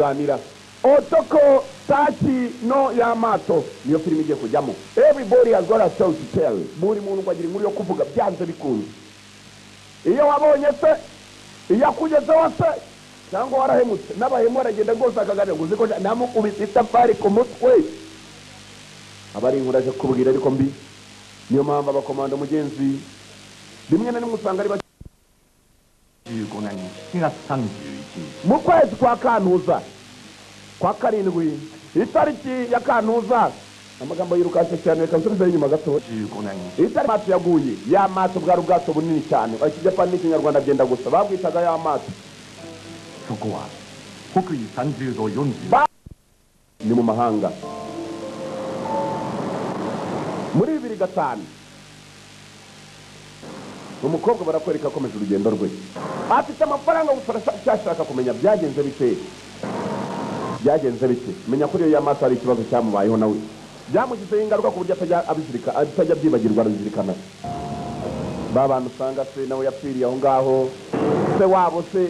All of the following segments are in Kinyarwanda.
kuganira Otoko Taki no Yamato niyo filime igiye kujyamo. Everybody has got a story to tell. Buri muntu kwagira inkuru yo kuvuga byanze bikunze. Iyo wabonye se iyo akugezeho se cyangwa warahemutse n'abahemu aragenda rwose akagana ngo uziko namukubise itafari ku mutwe. Abari inkuru aje kubwira ariko mbi niyo mpamvu abakomando mugenzi rimwe na rimwe usanga ari mu kwezi kwa Kantuza kwa karindwi itariki ya Kantuza amagambo yirukanse cyane reka nsubize inyuma gato itariki yaguye ya mato bwari ubwato bunini cyane Ikijapani n'Ikinyarwanda byenda gusa babwitaga ya mato Sokowa Fukui 30度40ni mu mahanga muri 2005 umukobwa barakwereka akomeje urugendo rwe afite amafaranga cyashaka kumenya byagenze bite menya kuri iyo yamaso ari ikibazo cyamubayeho nawe byamugizeho ingaruka ku buryo atajya byibagirwa aruzirikana babantu usanga se nawe yapfiriye aho ngaho se wabo se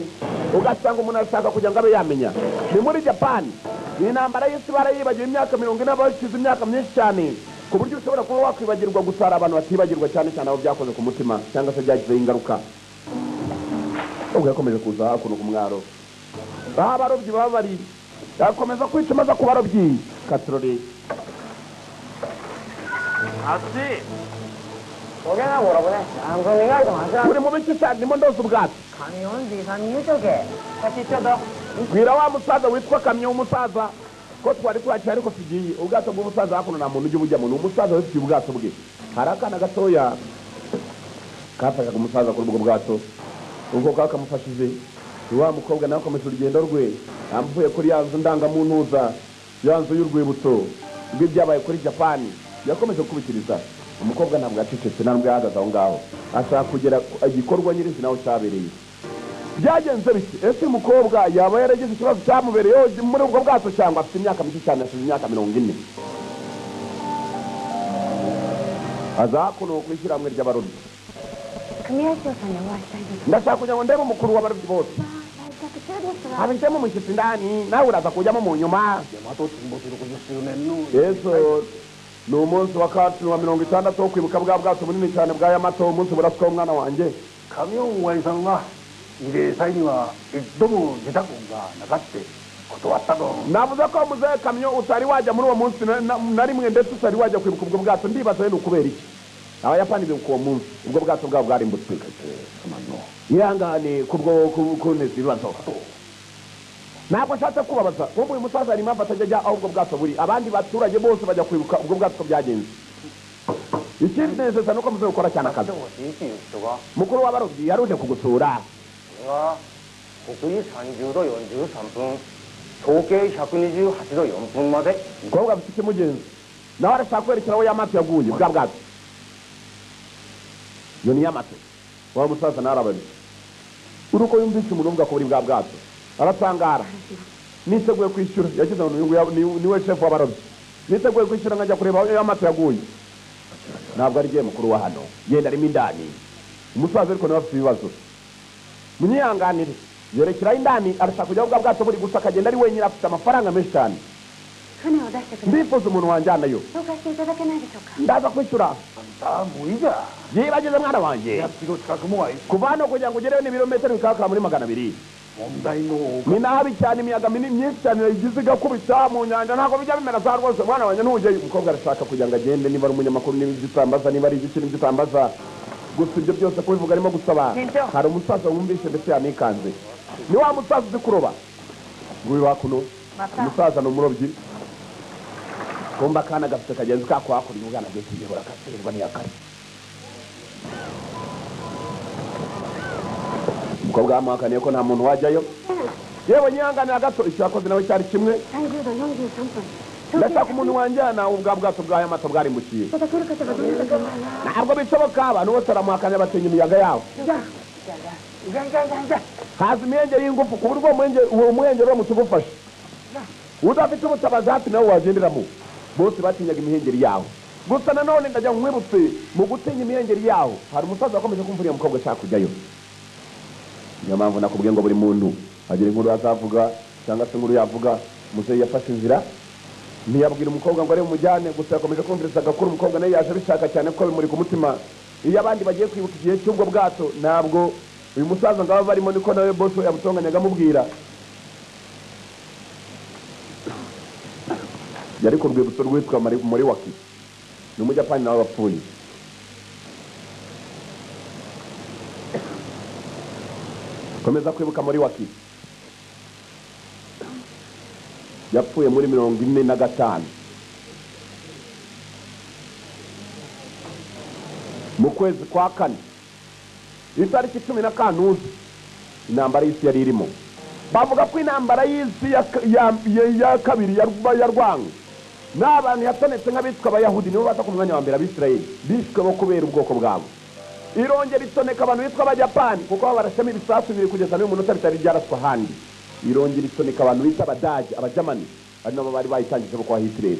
ugasanga umuntu arashaka kugira ngo abe yamenya ni muri Japani intambara y'isi barayibagiwe imyaka 40 bashize imyaka myinshi cyane ku buryo ushobora kuba wakwibagirwa gusara abantu batibagirwa cyane cyane abo byakoze ku mutima cyangwa se byagize ingaruka ubwo yakomeje kuza hakuno ku mwaro aha abarobyi baba bari yakomeza kwica maze ku barobyi katroli ati ogena 뭐라고래 안고 내가 좀 하자 uri mu biki cyane ndimo ndoza ubwato kamyonzi kamyo cyoke katitodo bwira wa musaza witwa kamyo umusaza ko twari kwakira ariko tugiye ubwato bw'umusaza hakuno nta muntu ujye bujyamo ni umusaza wifite ubwato bwe hari akana gatoya kafashaga umusaza kuri ubwo bwato ubwo kakamufashije wa mukobwa nawe akomeje urugendo rwe amvuye kuri ya nzu ndangamuntuza ya nzu y'urwibutso rw'ibyabaye kuri Japani yakomeje kubikiriza umukobwa ntabwo yacecetse ntabwo yahagaze aho ngaho ashaka kugera igikorwa nyirizina aho cyabereye byagenze bite ese umukobwa yaba yaragize ikibazo cyamubereyeho muri ubwo bwato cyangwa afite imyaka mike cyane afite imyaka 40 aza kuno kwishyira hamwe ry'abarobyi ndashaka kugira ngo ndebe umukuru w'abarobyi bose abitemo umushyitsi ndani nawe uraza kujyamo mu nyuma yeso ni umunsi wa 60 wo kwibuka bwa bwato bunini cyane bwa Yamato umunsi buraswa umwana wanjye kamyo waisanga ire sainiwa idomo zitakunga nagatte kotowatado navuze ko muze kamyo utari wajya muri uwo munsi na rimwe ndetse utari wajya kwibuka ubwo bwato ndibaza rero ukubera iki Abayapani bibuka uwo munsi ubwo bwato bwabo bwarimbutse ihangane kubwo kuneza ibibazo ntabwo nshatse kubabaza ubwo uyu musaza ari impamvu atajya aho ubwo bwato buri abandi baturage bose bajya kwibuka ubwo bwato byagenze ikindi neza nuko muze gukora cyane akazi mukuru w'abarobyi yaruje kugusura 국이 30도 43분 도계 128도 4분마대 umukobwa afite ikimugenzi nawe arashaka kwerekera aho Yamato yaguye bwa bwato iyo ni Yamato wa musaza narabari uruko yumvise umuntu uvuga ko buri bwa bwato aratangara niteguye kwishyura yagize niwe chef w'abarobyi niteguye kwishyura nkajya kureba aho Yamato yaguye ntabwo ari giye mukuru wa hano yenda arimo indani umusaza ariko nawe afite ibibazo munyihanganire yerekera indani arashaka kujya ubwa bwato buri gusa akagenda ari wenyine afite amafaranga menshi cyane ndifuza umuntu wanjyanayo ndaza kwishyura muiga yibageze mwana wanjye kuva hano kugira ngo ugereyo n'ibirometero bikaka muri 200 ni nabi cyane imiyaga myinshi cyane yagize igakubita mu nyanja ntabwo bijya bimera za rwose mwana wanjye ntujye umukobwa arashaka kugira ngo agende niba ari umunyamakuru n'ibitambaza niba ari igikini by'itambaza gusa ibyo byose kubivuga arimo gusaba hari umusaza wumvise ndetse yanikanze ni wa musaza uzi kuroba nguyu wakuno umusaza ni umurobyi kumba kana gafite kagenzi kako hakuri umwana agiye kuyobora akaserwa n'iyakare umukobwa yamuhakaniye ko nta muntu wajyayo yewe nyihanganira gato icyo yakoze nawe cyari kimwe ndashaka umuntu wanjyana ubwa bwato bwa Yamato bwarimbukiye ntabwo bishoboka abantu bose baramuhakanya batenya imiyaga yabo haza imihengeri y'ingufu ku buryo umuhengeri uramutse ugufashe udafite ubutabazi hafi nawe wagenderamo bose batinyaga imihengeri yaho gusa nanone ndajya nkwibutse mu gutinya imihengeri yaho hari umusaza wakomeje kumva uriya mukobwa ashaka kujyayo niyo mpamvu nakubwiye ngo buri muntu agira inkuru azavuga cyangwa se nkuru yavuga muzehe yafashe inzira ntiyabwira umukobwa ngo arebe umujyane gusa yakomeje kumviriza agakuru umukobwa nawe yaje abishaka cyane kuko bimuri ku mutima iyo abandi bagiye kwibuka igihe cy'ubwo bwato ntabwo uyu musaza ngo aba barimo niko nawe boss we yamutonganyaga amubwira yari ku rwibutso rwitwa Moriwaki ni umujyapani nawe wapfuye komeza kwibuka Moriwaki yapfuye muri 45 mu kwezi kwa kane itariki 10 Kantuzi intambara y'isi yari irimo bavuga ko intambara y'isi ya kabiri ya Rwango n'abantu yatonetse nk'abitwa abayahudi nibo bata ku mwanya wa mbere abisirayeli bishwe bo kubera ubwoko bwabo irongera itoneka abantu bitwa abajapani kuko barashema ibisasu biri kugeza n'uyu munota bitari byaraswa ahandi irongera itoneka abantu bita abadage abajamani ari nabo bari bayitangije bo kwa Hitler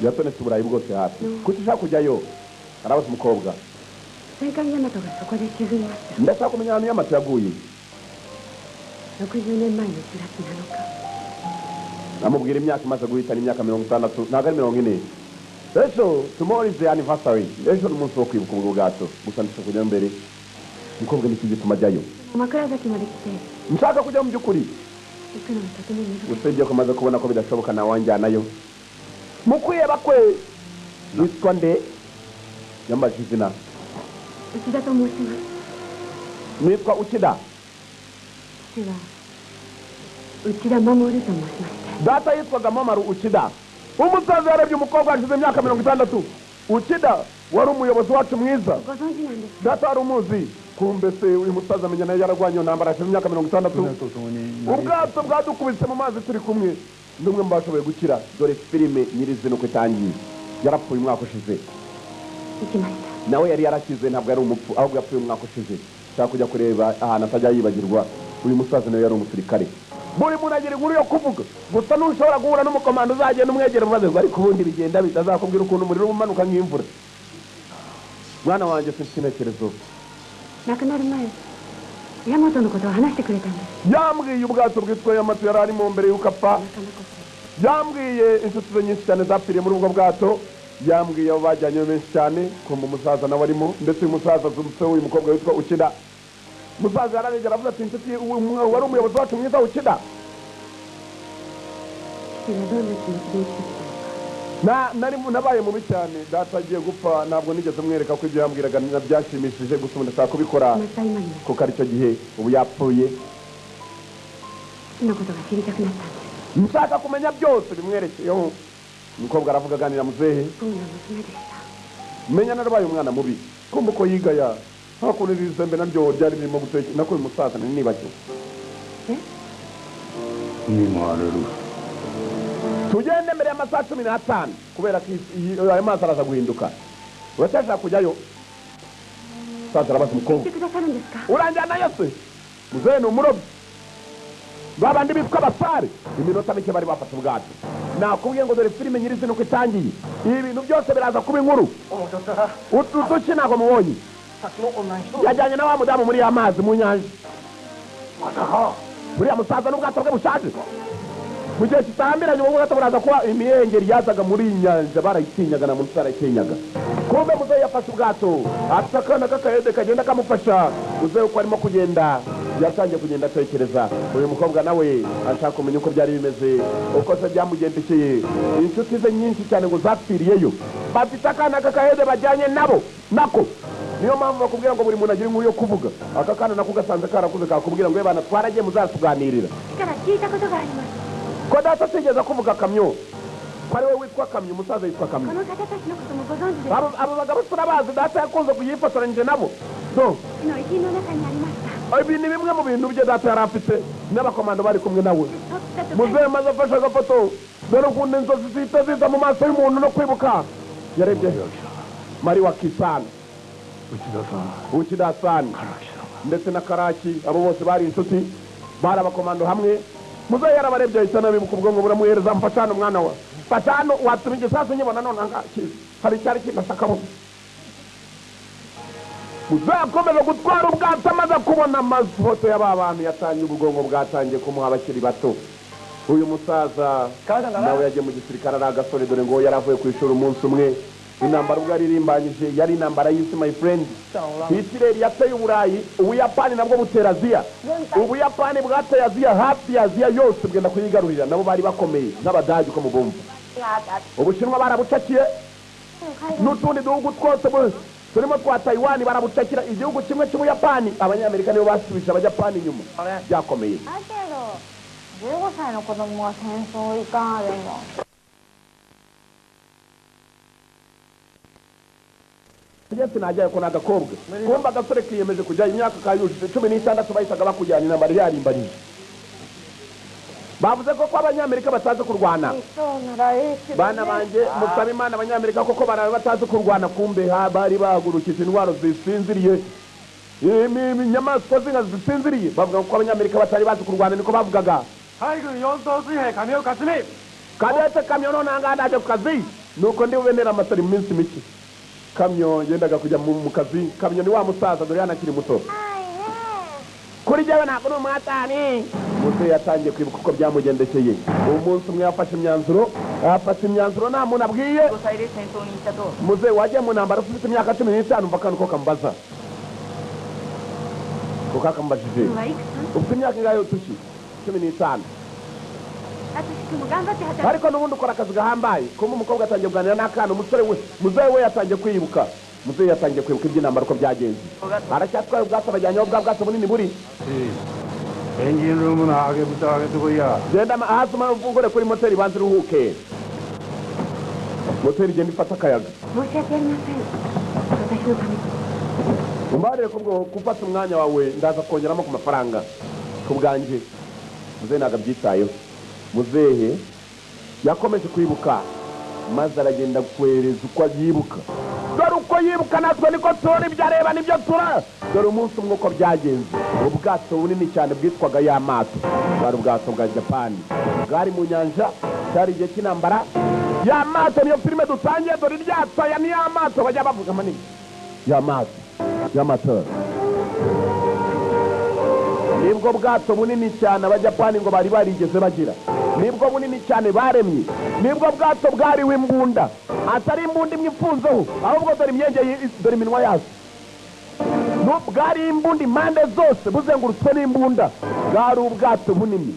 yatonetse uburayi bwose hafi kuko ushaka kujyayo arabaza umukobwa ndashaka kumenya ahantu Yamato yaguye amubwira imyaka imaze guhitana imyaka 60 ntabwo ari 40 ejo tomorrow is the anniversary ejo ni umunsi wo kwibuka ubwo bwato gusa ndashaka kujya mbere umukobwa ni iki gituma ajyayo nshaka kujya mu by'ukuri usibye ko maze kubona ko bidashoboka na wanjyanayo mukwiye bakwe yitwa nde yambaje izina nitwa Uchida Mamoru data yitwaga Mamoru Uchida umusaza yarebye umukobwa ashize imyaka 60 Uchida wari umuyobozi wacu mwiza data wari umuzi kumbe se uyu musaza amenya nayo yaragwanye ntambara ashize imyaka 60 ubwato bwadukubise mu mazi turi kumwe ndumwe mbashoboye gukira dore filime nyirizino ko itangiye yarapfuye umwaka ushize nawe yari yarakize ntabwo yari umupfu ahubwo yapfuye umwaka ushize cyangwa kujya kureba ahantu atajya yibagirwa uyu musaza nawe yari umusirikare buri muntu agira inkuru yo kuvuga gusa nushobora guhura n'umukomando uzagenda umwegera maze ariko ubundi bigenda bitazakubwira ukuntu umuriro umanuka nk'imvura mwana wanjye sintekerezo yambwiye ubwato bwitwa Yamato yari arimo mbere y'uko apfa yambwiye inshuti ze nyinshi cyane zapfiriye muri ubwo bwato yambwiye abo bajyanye benshi cyane kumva umusaza nawe arimo ndetse uyu musaza uyu mukobwa witwa Uchida musaza yararengera avuga ati inshuti wari umuyobozi wacu mwiza Uchida nabaye mubi cyane data agiye gupfa ntabwo nigeze mwereka ko ibyo yambwiraga byashimishije gusa ubu ndashaka kubikora kuko aricyo gihe ubu yapfuye nshaka kumenya byose bimwerekeyeho umukobwa aravuga aganira muzehe menya narabaye umwana mubi kumva uko yigaya hakurira izembe naryo ryari ririmo gutekera nako uyu musaza nibagiwe tugende mbere y'amasaha 15 kubera ko ayo mazi araza guhinduka uracyashaka kujyayo saza arabaza umukobwa uranjyanayo se muzehe ni umurobyi babandi bitwa abasare iminota mike bari bafata ubwato nakubwiye ngo dore filime nyirizina uko itangiye ibi bintu byose biraza kuba inkuru utuki ntabwo mubonye yajyanye na wa mudamu muri ya mazi mu nyanja buriya musaza n'ubwato bwe bushaje mu gihe kitambiranye ubwo bwato buraza kuba imihengeri yazaga muri iyi nyanja barayitinyaga na munsi barayitinyaga kumbe muzehe yafashe ubwato afite akana k'akahede kagenda kamufasha muzehe uko arimo kugenda yatangiye kugenda atekereza uyu mukobwa nawe ashaka kumenya uko byari bimeze uko se byamugendekeye inshuti ze nyinshi cyane ngo zapfiriyeyo bafite akana k'akahede bajyanye nako niyo mpamvu bakubwira ngo buri muntu agira inkuru yo kuvuga aka kana nako gasanze karakuze kakubwira ngo bana twaragiye muzatuganirira ko data atigeze kuvuga kamyo ko ari we witwa kamyo umusaza yitwa kamyo abo bagabo turabazi data yakunze kuyifotoranyije nabo ibi ni bimwe mu bintu bye data yari afite n'abakomando bari kumwe nawe muzehe maze afashe agafoto dore ukuntu inzozi zihita ziza mu maso y'umuntu no kwibuka yarebye Moriwaki Uchida-san ndetse na Karaki abo bose bari inshuti bari abakomando hamwe muzehe yarabarebye ahita nabibuka ubwonko buramuhereza mfashano umwana wa mfashano watuma igisasu nyibona none hari icyari kinashakamo muzakomeza gutwara ubwato amaze kubona amafoto y'aba bantu yatangiye ubugongo bwatangiye kumuha abakiri bato. Uyu musaza nawe yagiye mu gisirikare ari agasore, dore ngo yaravuye ku ishuri umunsi umwe. Intambara ubwo yaririmbanyije yari intambara y'isi my friend. Hitler yateye Uburayi, Ubuyapani nabwo butera Aziya. Ubuyapani bwateye Aziya, hafi ya Aziya yose bwenda kuyigarurira, nabo bari bakomeye nk'Abadage uko mubumva. Ubushinwa barabucakiye n'utundi duhugu twose turimo twa Taiwan barabucakira. Igihugu kimwe cy'Ubuyapani, Abanyamerika nibo basubije Abajapani inyuma. Byakomeye. 15歳の子供は戦争行かでも。Ndetse najyayo ko nagakobwa kumba agasore kiyemeje kujya imyaka kayujije 16 bahitaga bakujyana intambara yarimbarije. Bavuze ko Abanyamerika batazi kurwana. Bana banje musaba Imana Abanyamerika koko batazi kurwana, kumbe bari bahagurukije intwaro zisinziriye. Inyamaswa zinga zisinziriye. Bavuga ko Abanyamerika batari bazi kurwana, niko bavugaga. Kadete kamyo nanga ndaje ku kazi, nuko ndi ubenera amasari mu minsi mike. Kamyo yendaga kujya mu kazi, kamyo ni wa musaza dore yanakiri muto. Kuri jewe nako n'umwatani. Muze yatangiye kwibuka uko byamugendekeye. Umunsi umwe yafashe imyanzuro, nta muntu abwiye. Muze wagiye mu ntambara ufite imyaka 15 mpaka nuko kambaza. Kuko akambajije. Ufite imyaka ingayo tushi? 15. Ariko n'ubundi ukora akazi gahambaye. Kumva umukobwa atangiye kuganira n'akana, umusore we muzehe we yatangiye kwibuka. Muzehe yatangiye kwibuka iby'intambara uko byagenze. Aracyatwaye ubwato bajyanye ubwa bwato bunini buri. Engine room na hage butaga tugoya. Genda ahazuma uvugore kuri moteri banze ruhuke. Moteri genda ifata akayaga. Umbarire ko bwo gufata umwanya wawe ndaza kongeramo ku mafaranga kubwanje. Muzehe nagabyitayeho. Muzehe yakomeje kwibuka maze aragenda kwereza uko yibuka. Dore uko yibuka natwe niko turi byareba nibyo tura. Dore umunsi umwe uko byagenze. Ubwato bunini cyane bwitwaga Yamato, bwari ubwato bwa Japani, bwari mu nyanja, cyari igihe cy'intambara. Yamato niyo filime dutangiye, dore iryato ya ni Yamato bajya bavuga manini. Yamato nibwo bwato bunini cyane Abajapani ngo bari barigeze bagira. Nibwo bunini cyane baremye. Nibwo bwato bwari w'imbunda, atari imbunda imwe ifunzeho, ahubwo dore imyenge, dore iminwa yazo. Bwari imbunda impande zose buzengurutswe n'imbunda. Bwari ubwato bunini,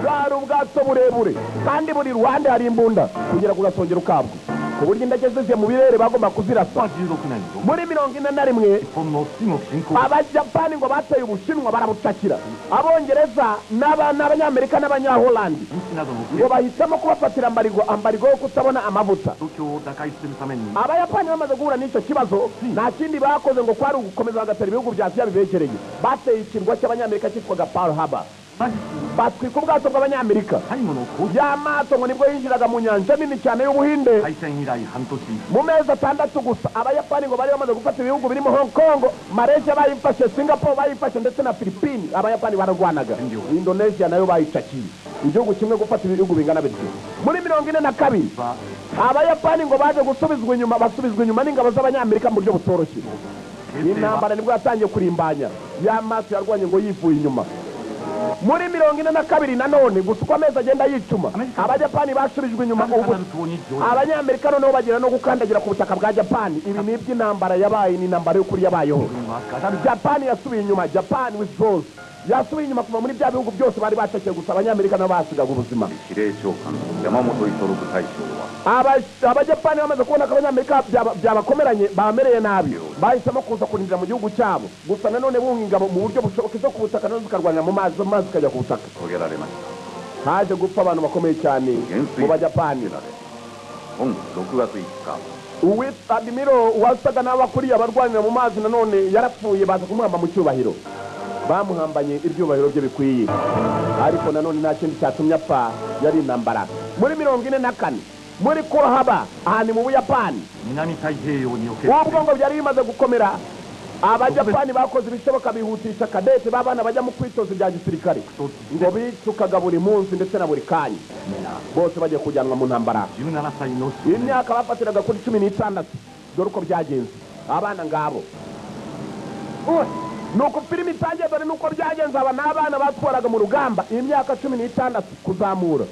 bwari ubwato burebure, kandi buri ruhande hari imbunda kugera ku gasongero kabwo, ku buryo indege zivuye mu birere bagomba kuzirasa. Muri 41 Abajapani ngo bateye Ubushinwa barabucakira. Abongereza n'Abanyamerika n'Abanyaholandi ngo bahitamo kubafatira ambarigo yo kutabona amavuta. Abayapani bamaze guhura n'icyo kibazo, nta kindi bakoze ngo kwari ugukomeza bagatera ibihugu bya Aziya bibegereye. Bateye ikirwa cy'Abanyamerika cyitwaga Pearl Harbor. Batwika ubwato bw'Abanyamerika. Yamato ngo nibwo yinjiraga mu nyanja nini cyane y'Ubuhinde. Mu mezi 6 gusa Abayapani ngo bari bamaze gufata ibihugu birimo Hong Kong, Malaysia bayifashe, Singapore bayifashe, ndetse na Philippines. Abayapani bararwanaga. Indonesia nayo bayicakiye. Igihugu kimwe gufata ibihugu bingana bityo. Muri 42 Abayapani ngo baje basubizwa inyuma n'ingabo z'Abanyamerika mu buryo butoroshye. Intambara nibwo yatangiye kurimbanya. Yamato yarwanye ngo yivuye inyuma. Muri 42 nanone gusa uko amezi agenda yicuma, Abajapani basubijwe inyuma. Abanyamerika noneho bagira no gukandagira ku butaka bwa Japani. Ibi ni iby'intambara yabaye, ni intambara y'ukuri yabayeho. Japani yasubiye inyuma, Japan withdraws. Yasubiye inyuma kuva muri bya bihugu byose bari bacakiye, gusa Abanyamerika nabo basigaga ubuzima. Abajapani bamaze kubona ko Abanyamerika byabakomeranye, bamereye nabi, bahisemo kuza kurindira mu gihugu cyabo. Gusa nanone bunga ingabo mu buryo bushoboka zo ku butaka no zikarwanya mu mazi kajya ku butaka. Haje gupfa abantu bakomeye cyane mu Bajapani. Uwitwa Admiral wasaga n'abakuriye abarwanira mu mazi nanone yarapfuye, baza kumuhamba mu cyubahiro. Bamuhambanye ibyubahiro bye bikwiye, ariko nanone nta kindi cyatumye apfa, yari intambara. Muri 44 muri Pearl Harbor ahani mu Buyapani, ubwo ngo byari bimaze gukomera. Abajapani bakoze ibishoboka bihutisha kadete babana bajya mu kwitoza bya gisirikare, ngo bitukaga buri munsi ndetse na buri kanya, bose bagiye kujyanwa mu ntambara. Imyaka bafatiraga kuri 16. Dore uko byagenze abana ngabo. nuko filime itangiye dore nuko byagenze aba n'abana batwaraga mu rugamba imyaka 16 kuzamura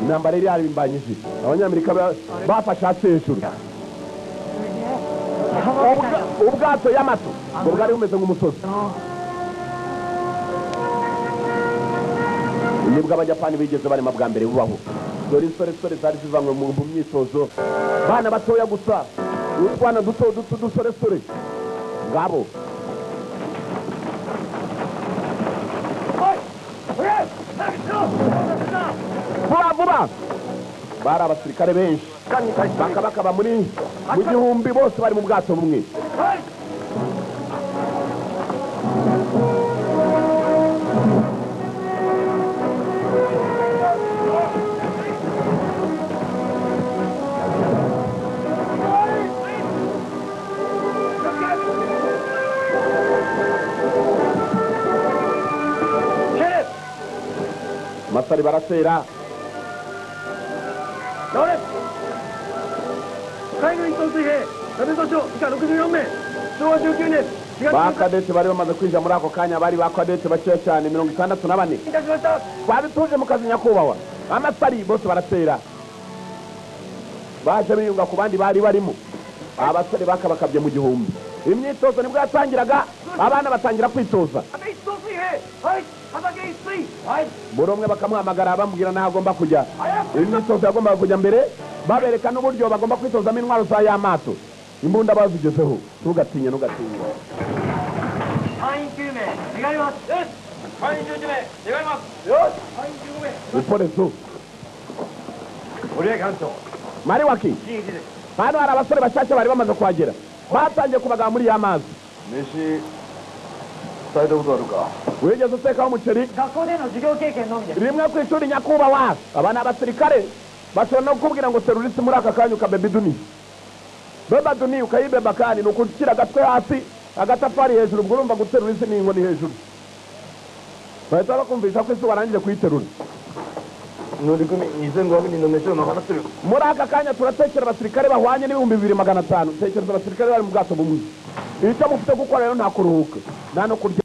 intambara yari yarimbanyije abanyamerika bafashe hasi hejuru ubwato y'amato ngo bwari bumeze nk'umusozi nibwo abajapani bigeze barema bwa mbere bubaho dore insoresore zari zivanywe mu myitozo bana batoya gusa utwana duto dusoresore ngabo vuba bari abasirikare benshi bakaba mu gihumbi bose bari mu bwato bumwe masari barasera bakadete bari bamaze kwinjira muri ako kanya bari bakadete bakeya cyane 64 twabituje mu kazi nyakubahwa amasari bose barasera baje biyunga ku bandi bari barimo abasore bakabakabye mu gihumbi imyitozo nibwo yatangiraga abana batangira kwitoza buri umwe bakamuhamagara bamubwira naho agomba kujya imyitozo yagombaga kujya mbere babereka n'uburyo bagomba kwitozamo intwaro za y'amato imbunda bazigezeho ntugatinya iporezo mariwaki hano hari abasore bashyashya bari bamaze kuhagera batangiye kubagaba muri y'amazi wigeze utekaho umuceri rimwe ku ishuri nyakubahwa aba ni abasirikare bashobora no kukubwira ngo terurisi muri aka kanya ukabeba iduni beba duni ukayibeba kandi ni ukushyira agatwe hasi agatafari hejuru ubwo urumva guterurisi ni inkoni hejuru bahita bakumvisha ko isi warangije kuyiterura muri aka kanya turatekera abasirikare bahwanye n'ibihumbi 2500 tekereza abasirikare bari mu bwato bumwe icyo mufite gukora rero nta kuruhuka nta no kurya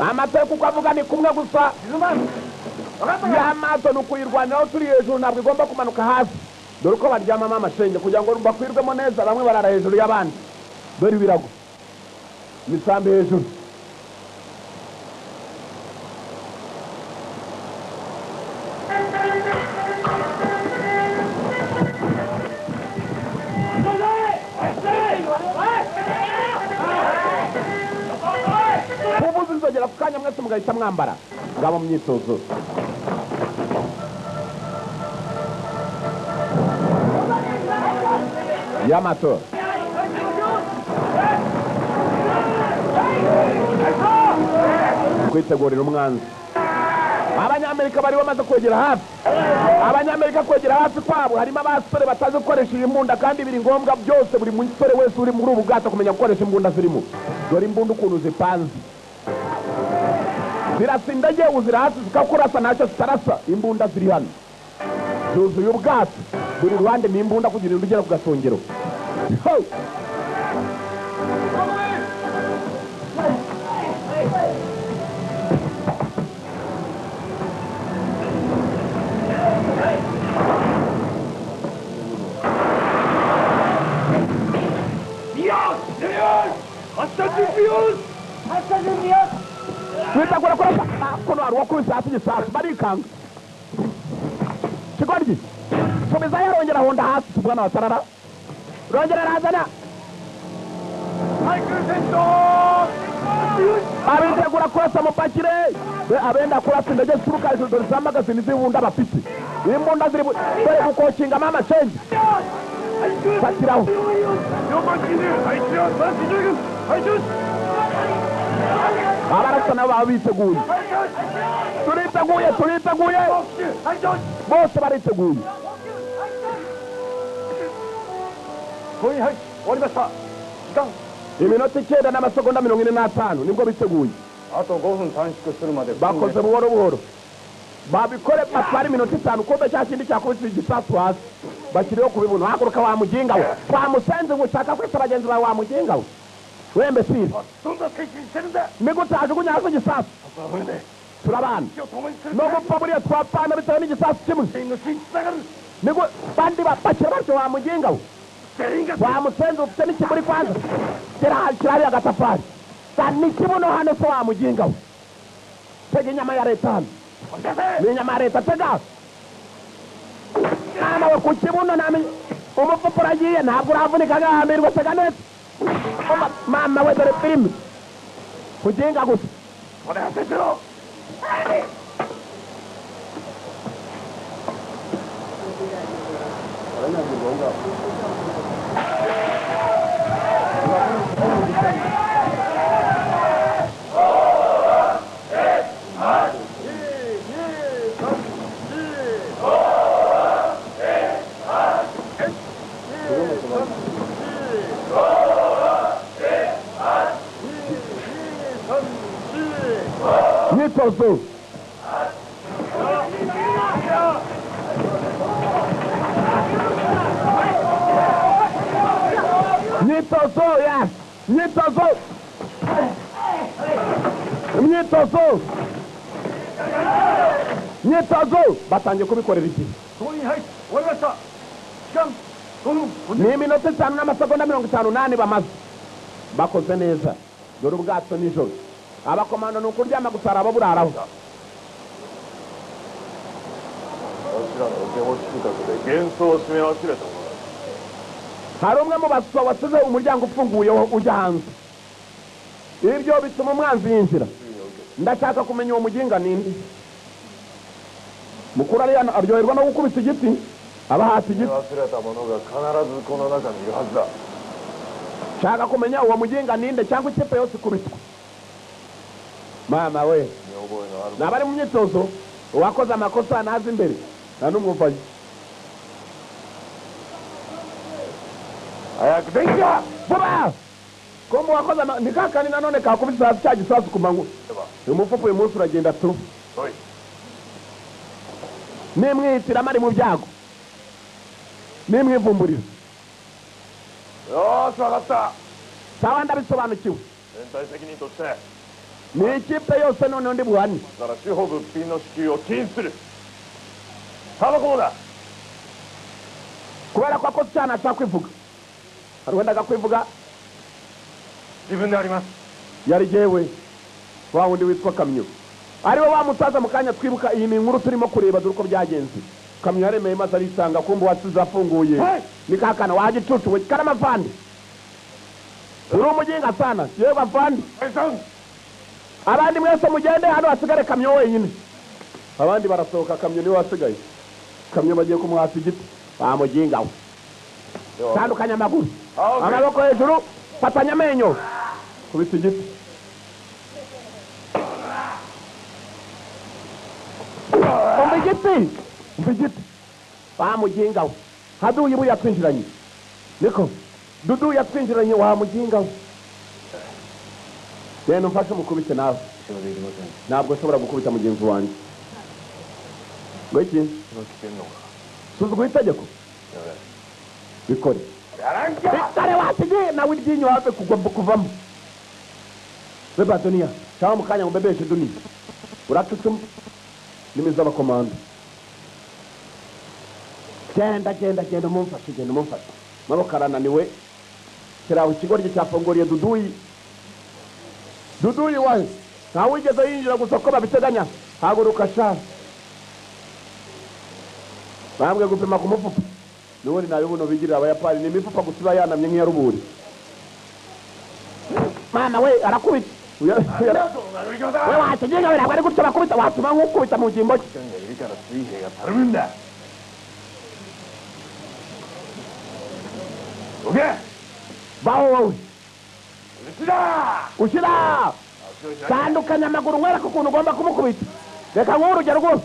amateka uko avuga ni kumwe gusa y'amato ni ukuyirwaniraho turi hejuru ntabwo igomba kumanuka hasi dore uko baryamamo amashenge kugira ngo bakwirwemo neza bamwe barara hejuru y'abandi dore ibirago imisambi hejuru ubuze inzogera ku kanya mwese mugahita mwambara ngabo mu myitozo y'amato kwitegurira umwanzi abanyamerika bari bamaze kwegera hafi abanyamerika kwegera hafi kwabo harimo abasore batazi gukoresha iyi mbunda kandi biri ngombwa byose buri musore wese uri muri ubu bwato kumenya gukoresha imbunda zirimo dore imbunda ukuntu zipanze zirasindagiye uzira hasi zikakurasa ntacyo zitarasa imbunda ziri hano zuzuye ubwato buri ruhande ni imbunda kugira ngo ugere ku gasongero witegura kurasa kuno hari uwakubise hasi igisasu barikanga kigoryi subiza yarongera honda hasi tubwana wasarara rongera razana abitegura kurasa mupakire abenda kurasa indege zituruka hejuru dore za magazini z'imbunda bafite imbunda ziri dore gukokingamo amashenge fatiraho abarasa nabo baba biteguye turiteguye bose bariteguye iminota 9 n'amasegonda 45 nibwo biteguye あと5分短縮するまで bakoze buhoro buhoro babikore batwara iminota 5 kumbe cya kindi cyakubise igisasu hasi bakiriho kubibuno haguruka wa muginga we wamusenze ngo ushaka kwita abagenzi bawe wa muginga we wembe siri どんな責任してるんだ nigutajugunya hasi igisasu これで turabana 死を共にする no gupfa buriya twapfana bitewe n'igisasu kimwe 全員の死につながる nigo bandi bakira batyo wa muginga we 全員が wamusenze ufite n'ikimuri kwanza kirahari agatafari sana ikibuno hano se wa muginga we tega inyama ya leta hano ni inyama ya leta tega mama we ku kibuno namenye umupfupu uragiye ntabwo uravunika agahamirwa tega neza mama we dore filime kuginga gusa これ当ててろ Nitozo. Nitozo, yes. Nitozo. Nitozo. Nitozo. Batangiye kubikorera iki? そこに入って終わりました時間5分 ni iminota 5 n'amasegonda 58 bamaze bakoze neza dore ubwato nijoro abakomando ni ukuryama gusa araba buraraho 私らの受け持ち企画で幻想を締め忘れたものだ hari umwe mu baswa wasize umuryango ufunguyeho ujya hanze ibyo bituma umwanzi yinjira ndashaka kumenya uwo muginga ninde mukuru ari hano aryoherwa no gukubita igiti aba hasi igiti 忘れたものが必ずこの中にいるはずだ shaka kumenya uwo muginga ninde cyangwa ikipe yose ikubitwa mama we 見覚えのある nabari mu myitozo uwakoze amakosa naza imbere nta n'umwuvayo 早く電気が vuba ko mu wakoze ni kakandi nanone kakubise hasi cya gisasu ku manywa umupfupu uyu munsi uragenda tu おい nimwihitiramo ari mu byago nimwivumburira よーし分かった sawa ndabisobanukiwe 全体責任として ni ikipe yose noneho ndi buhane だから司法物品の支給を禁止するタバコもだ kubera ko akoze icyaha ntashaka kwivuga hari wendaga kwivuga 自分であります yari jyewe wa wundi witwa kamyo ariwe wa musaza mu kanya twibuka iyi ni inkuru turimo kureba dore uko byagenze kamyo yaremeye maze arisanga kumva wasize afunguye ni kakana wagicucu we karamavandi uri umuginga sana yewe bavandi 解散 abandi mwese mugende hano hasigare kamyo wenyine abandi barasohoka kamyo niwe wasigaye kamyo bagiye kumwasa igiti bamuginga we tandukanya amaguru amaboko hejuru fatanya amenyo kubita igiti umva igiti bamuginga we haduye ibuye yatwinjiranye niko dudu yatwinjiranye wamuginga we genda umfashe umukubite nawe ntabwo nshobora gukubita mugenzi wanjye ngo iki 気の危険のか suzugura itegeko bikore やらんか bitare wasigiye nawe iryinyo have kuvamo beba duniya cyangwa mu kanya ngo mbebeshe duniya uracutuma nimiza abakomando genda umumfashe maboko arananiwe kiraho ikigoryi cyafunguriye duduyi wawe ntawe wigeze yinjira gusa ko babiteganya haguruka sha bambwe gupima ku mufupa nubundi nabi buno bigirira abayapani ni imifupa gusa iba yanamye nk'iya ruburi mama we arakubita we wakigenga we ntabwo ari gutyo bakubita watuma nk'ukubita mu gimbo cye がいるから水兵がたるむんだ動け baho wowe うちだ ushyira tandukanya amaguru wereka ukuntu ugomba kumukubita reka nk'ubu urugero rwose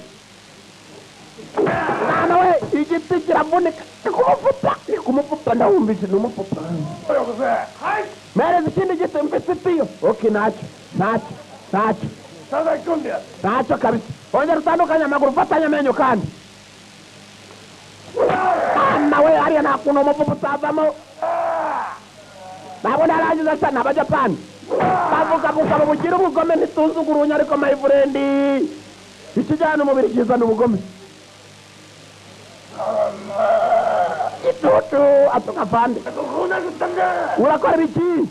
mwana we igiti kiravunika kumupfupa ndawumvise ni umupfupa よこせはい mereza ikindi giti mfite itiyo oke ntacyo ntacyo 叩き込んでやる ntacyo kabisa ongera utandukanye amaguru ufatanye amenyo kandi nawe hariya nta kuntu umuvumo utavamo ntabwo narangiza cyane abajapani bavuga bukaba bugira ubugome ntituzugurunya ariko mayivurendi ikijyana umubiri kizana ubugome gitutu atuka pande urakora ibiki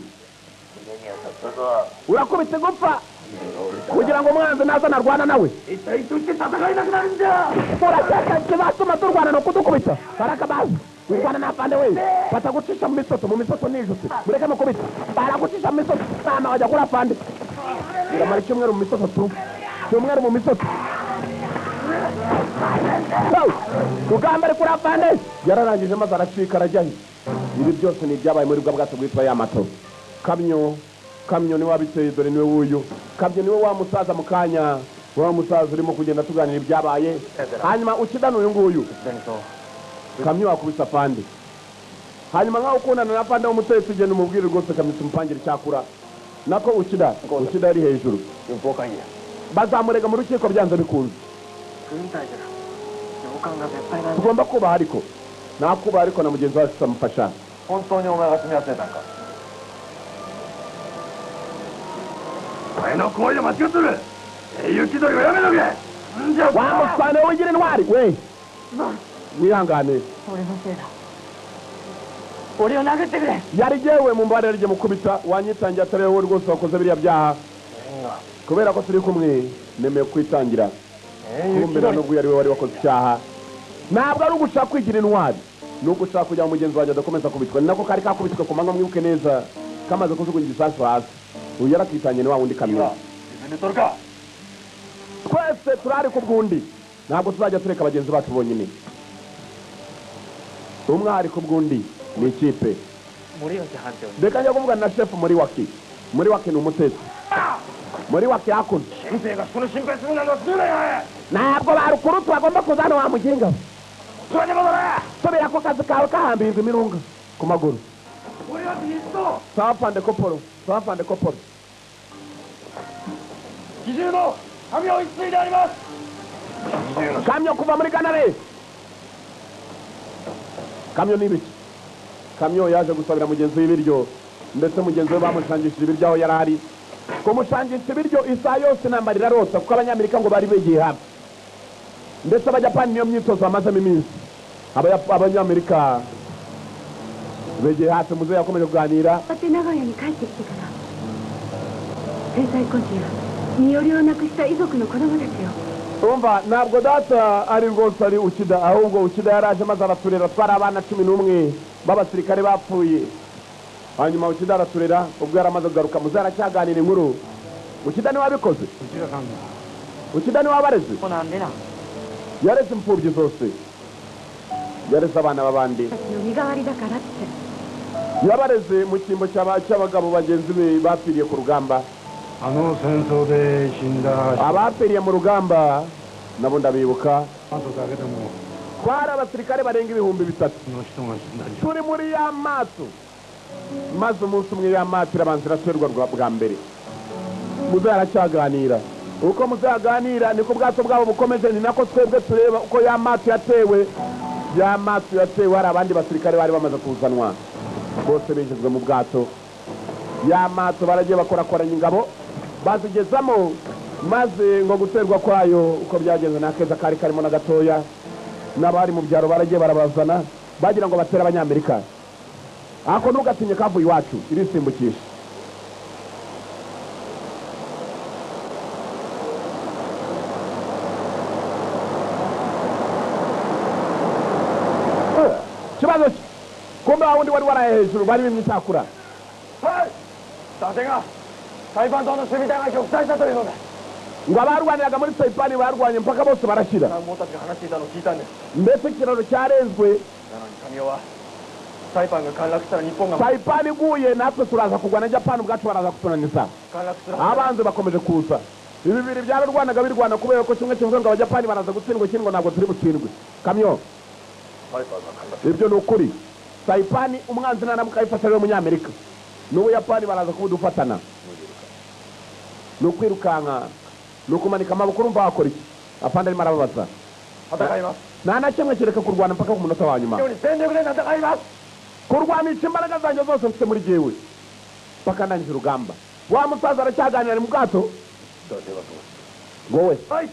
urakubita gupfa kugira ngo umwanzi naza narwana nawe urakeka kizatuma turwana no kudukubita baraka bazi wirwana na pande we batagucisha mu misoto nijuse mureke mukubita baragucisha mu misoto nama wajya kuri pande iramara icyumweru mu misoto tu cyumweru mu misoto rugamba ari kuri pande yararangije maze aracika arajyaho ibi byose ni ibyabaye muri bwa bwato bwitwa Yamato kamyo niwe wabiteye dore niwe wuyu kamyo niwe wa musaza mu kanya wa musaza urimo kugenda tuganira ibyabaye hanyuma ukidana uyu nguyu kamyo wakubisa pande hanyuma nkaho ukundana na pande w'umutetsi ugenda umubwire rwose kamyo tumupangire icyakura nako ukida ari hejuru bazamurega mu rukiko byanze bikunze tugomba kubaha ariko nakubaha ariko na mugenzi wacu tutamufasha 本当にお前が住み合ってたんかお前の行為で間違ってる英雄気取りをやめとけんじゃ wamusane wigire intwari we mwihangane 俺のせいだ俺を殴ってくれ yari jewe mu mbare rye mukubita wanyitangira atari wowe rwose wakoze biriya byaha kubera ko turi kumwe nemeye kwitangira kumbera nubwo yari we wari wakoze icyaha ntabwo ari ugushaka kwigira intwari ni ugushaka kugira ngo mugenzi wanjye adakomeza kubitwa ni nako kari kakubitwe ku manywa mwibuke neza kamaze kujugunya igisasu hasi uyu yarakitanye ni wa wundi kamyo twese turari ku bwundi ntabwo tuzajya tureka bagenzi bacu bonyine umwe ari ku bwundi ni ikipe reka njya kuvugana na shefu muri waki ni umutetsi muri waki hakuno ntabwo barukuru bagomba kuza hano wa muginga subira ko kazi kawe kahambirwa imirunga ku maguru sawa pande koporo kamyo kuva muri ganare kamyo ni ibiki kamyo yaje gusabira mugenzi w'ibiryo ndetse mugenzi we bamushangishije ibiryo aho yari ari kumushangisha ibiryo isaha yose intambara irarota kuko abanyamerika ngo bari begeye hafi ndetse abajapani niyo myitozo bamazemo iminsi abanyamerika begeye hafi muze yakomeje kuganira ate長屋に帰ってきてから天才孤児や身寄りをなくした遺族の子供ですよ umva ntabwo data ari rwose ari ukida ahubwo ukida yaraje maze araturera twari abana 11 b'abasirikare bapfuye hanyuma ukida araturera ubwo yaramaze kugaruka muze aracyaganira inkuru ukida ni wabikoze ukida ni wabareze yareze imfubyi zose yareze abana b'abandi yabareze mu cyimbo cy'abagabo bagenzi be bapfiriye ku rugamba abapfiriye mu rugamba nabo ndabibuka twari abasirikare barenga 3,000 turi muri ya mato maze umunsi umwe ya mato irabanza iraterwa bwa mbere muze aracyaganira uko muzaganira niko ubwato bwabo bukomeje ni nako twebwe tureba uko ya mato yatewe hari abandi basirikare bari bamaze kuzanwa bose bejejwe mu bwato ya mato baragiye bakorakoranya ingabo bazigezamo maze ngo guterwa kwayo uko byagenze nakeza kari karimo na gatoya n'abari mu byaro baragiye barabazana bagira ngo batere abanyamerika ako ntugatinye kavuye iwacu irisimbukisha kibazo kumbe wundi wari waraye hejuru bari bimyitakura ngo abarwaniraga muri Saipani barwanye mpaka bose barashira mbese ikiraro cyarenzwe Saipani iguye natwe turaza kugwa na Japan ubwacu baraza kutunanisa abanze bakomeje kuza ibi bibiri byararwanaga birwana kubera ko kimwe kivuga ngo abajapani baraza gutsindwa ikindi ngo ntabwo turi butsindwe kamyo ibyo ni ukuri Saipani umwanzi nanamuka yifasha rero umunyamerika n'ubuyapani baraza kubudufatana ni ukwirukanka ni ukumanika amaboko urumva wakora iki afande arimo arababaza 戦います nta na kimwe kereka kurwana mpaka ku munota wa nyuma より全力で戦います kurwanisha imbaraga zanjye zose mfite muri jyewe mpaka ndangije urugamba wa musaza aracyaganira ari mu bwato だでは wowe はい日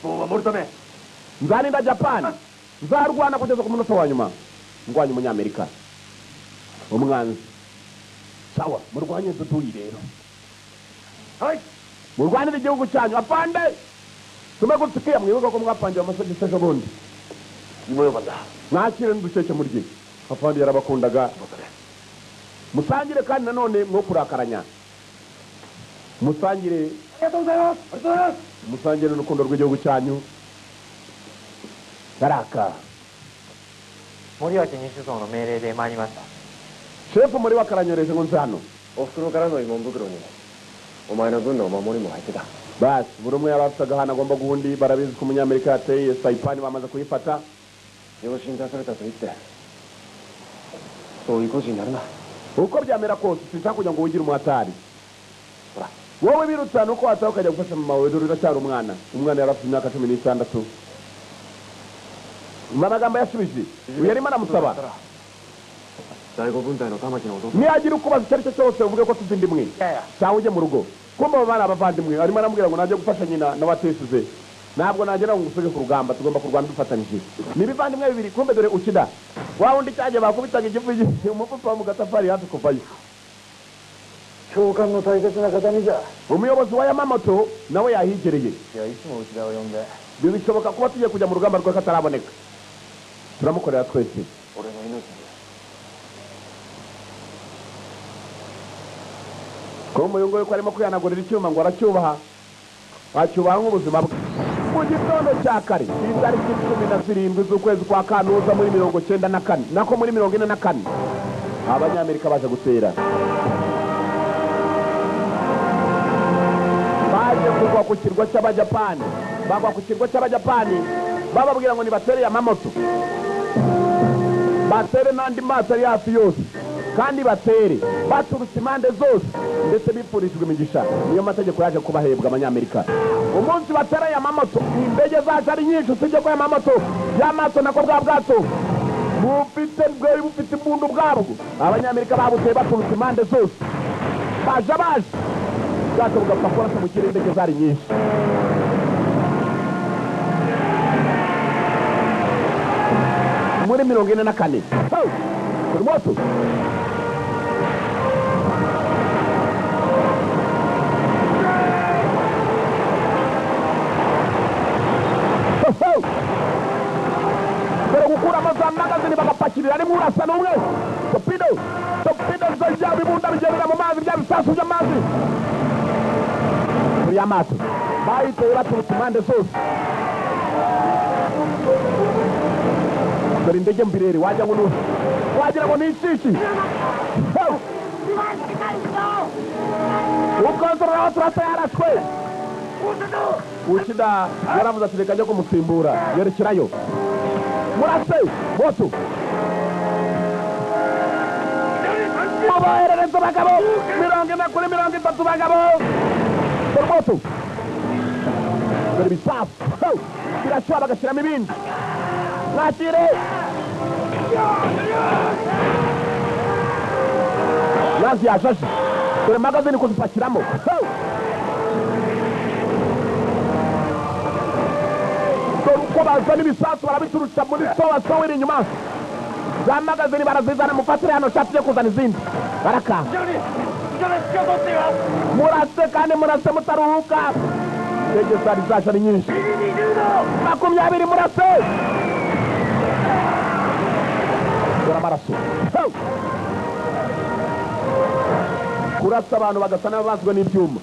本を守るため nzarinda japani nzarwana kugeza ku munota wa nyuma ndwanya umunyamerika umwanzi sawa murwanye dutuye rero はい murwanire igihugu cyanyu afande tume gutsikiye mwibuka ko mwapangiye amasogisi ejo bundi 芋よばんだ mwakire n'udusheke murye afande yarabakundaga musangire kandi nanone mwo kurakaranya musangire ありがとうございますありがとうございます musangire n'urukundo rw'igihugu cyanyu baraka 森脇西蔵の命令で参りました shefu muri wakaranyoreje ngo nze hano お袋からの慰問袋にお前の分のお守りも入ってた basi buri umwe yari afite agahana agomba guhundi barabizi ko umunyamerika yateye saipani bamaze kuyifata 養子に出されたと言ってそういう孤児になるな uko byamera kose sinshaka kugira ngo wigire umuhatari wowe birutse hano uko wataha ukajya gufasha mama wawe dore uracyari umwana yari afite imyaka 16 amagambo yasubije uyu yarimo aramusaba 第五分隊の玉木の弟 niyagira ukubaza icyo ari cyo cyose uvuge ko tuzi indi mwe cyangwa ujye mu rugo kumva bari abavandimwe arimo aramubwira ngo najye gufasha nyina n'abatesize ntabwo nagera ngo ngusoje ku rugamba tugomba kurwana dufatanyije ni ibivandimwe bibiri kumbe dore ukida wa wundi cyagiye bakubitaga igifu umupfupa wa mu gatafari hafi kuvayo 教官の大切な形見じゃ umuyobozi wa yamamoto nawe yahigereye いやいつも内田を呼んで bishoboka kuba tugiye kujya mu rugamba rwe kataraboneka turamukorera twese 俺の命に ko umuyungu ko arimo kwihanagurira icyuma ngo aracyubaha acyubaha nk'ubuzima bwe mu gitondo cya kare itariki 17 z'ukwezi kwa Kanuza muri 94 nako muri 44 abanyamerika baje gutera baje kugwa ku kirwa cy'abajapani bagwa ku kirwa cy'abajapani bababwira ngo nibatere Yamamoto batere n'andi mato ari hafi yose kandi batere baturutse impande zose ndetse bipfurishijwe imigisha niyo mategeko yaje kubahebwa abanyamerika umunsi batera Yamamoto indege zacu ari nyinshi usibye ko Yamato nako bwa bwato bufite imbundu bwabwo abanyamerika babuteye baturutse impande zose baje ubwato bugapfa kurasa mu kirere indege zari nyinshi muri 44 kuri moto dore gukuramo za magazini bagapakirira rimwe urasa n'umwe topido bya bibunda bigendera mu mazi bya bisasu by'amazi muri Yamato bayiteye baturutse impande zose dore indege mbirere wagira ngo ni ishishi ukontorora turasa yarashwe ukida yaravuze ati reka njye kumusimbura yerekerayo murase moto muboherereza abagabo 40 kuri 30 bagabo dore moto dore bisasu birashyuha bagashyiramo ibindi mwakire yazi yashashe dore magazini kuzipakiramo dore uko bazana ibisasu barabiturutsa muri sowa iri inyuma za magazini barazizana mufatire hano shati yo kuzana izindi baraka murase kandi murase mutaruhuka indege zari zaje ari nyinshi 20 murase dore amaraso kurasa abantu bagasa n'abazwe n'ibyuma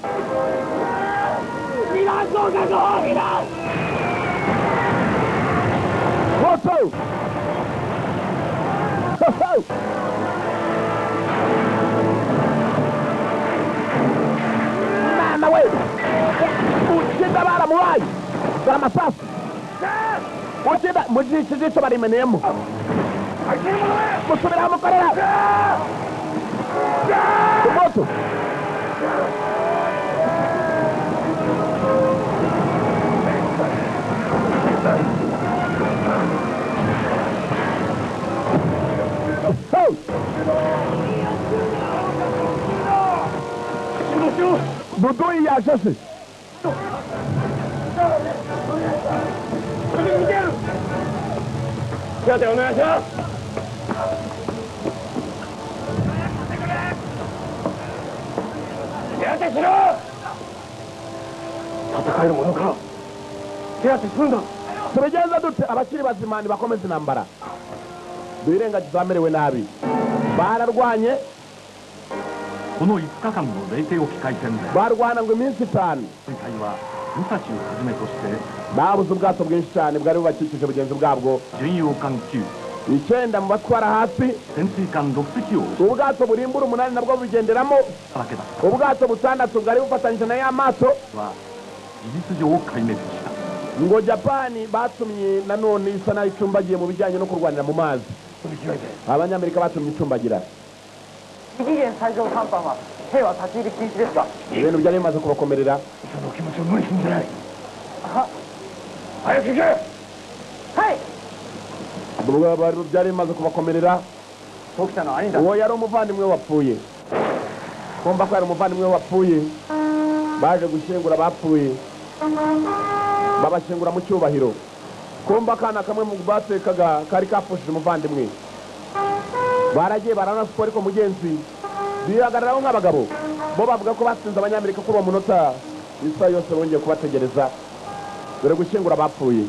moto mwana we ukida baramubaye dore amasasu ukida mu jisho barimeneyemo musubira mukorera moto Buduyi yaşasın. Hadi onu aşağı. Hadi şunu. 戦えるものか。手当てするんだ。 tubigeza dute abakiri bazima ntibakomeza intambara birengagiza abamerewe nabi bararwanye この5日間の冷帝沖海戦で barwana ngo iminsi 5水隊は武蔵をはじめとして babuze ubwato bwinshi cyane bwari bubakikije bugenzi bwabwo 巡洋艦9 icyenda mu batwara hasi 潜水艦6隻を ubwato burimbura 8 nabwo bugenderamo だけだった ubwato 6 bwari bufatanyije na y'amato は事実上壊滅した ngo japani batumye nanone isa nayo icumbagiye mu bijyanye no kurwanira mu mazi abanyamerika batumye icumbagira 異次元最上甲板は兵は立ち入り禁止ですか。 ibintu byari bimaze kubakomerera その気持ちを無理するんじゃない。早く行け。はい。 byari bimaze kubakomerera 時田の兄だ。 uwo yari umuvandimwe wapfuye kumva ko yari umuvandimwe wapfuye baje gushyingura abapfuye babashyingura mu cyubahiro kumva akana kamwe mu batekaga kari kapfushije umuvandimwe baragiye baranasuka ariko mugenzi bihagararaho nk'abagabo bo bavuga ko batsinze abanyamerika kuri uwo munota isa yose bongeye kubategereza dore gushyingura abapfuye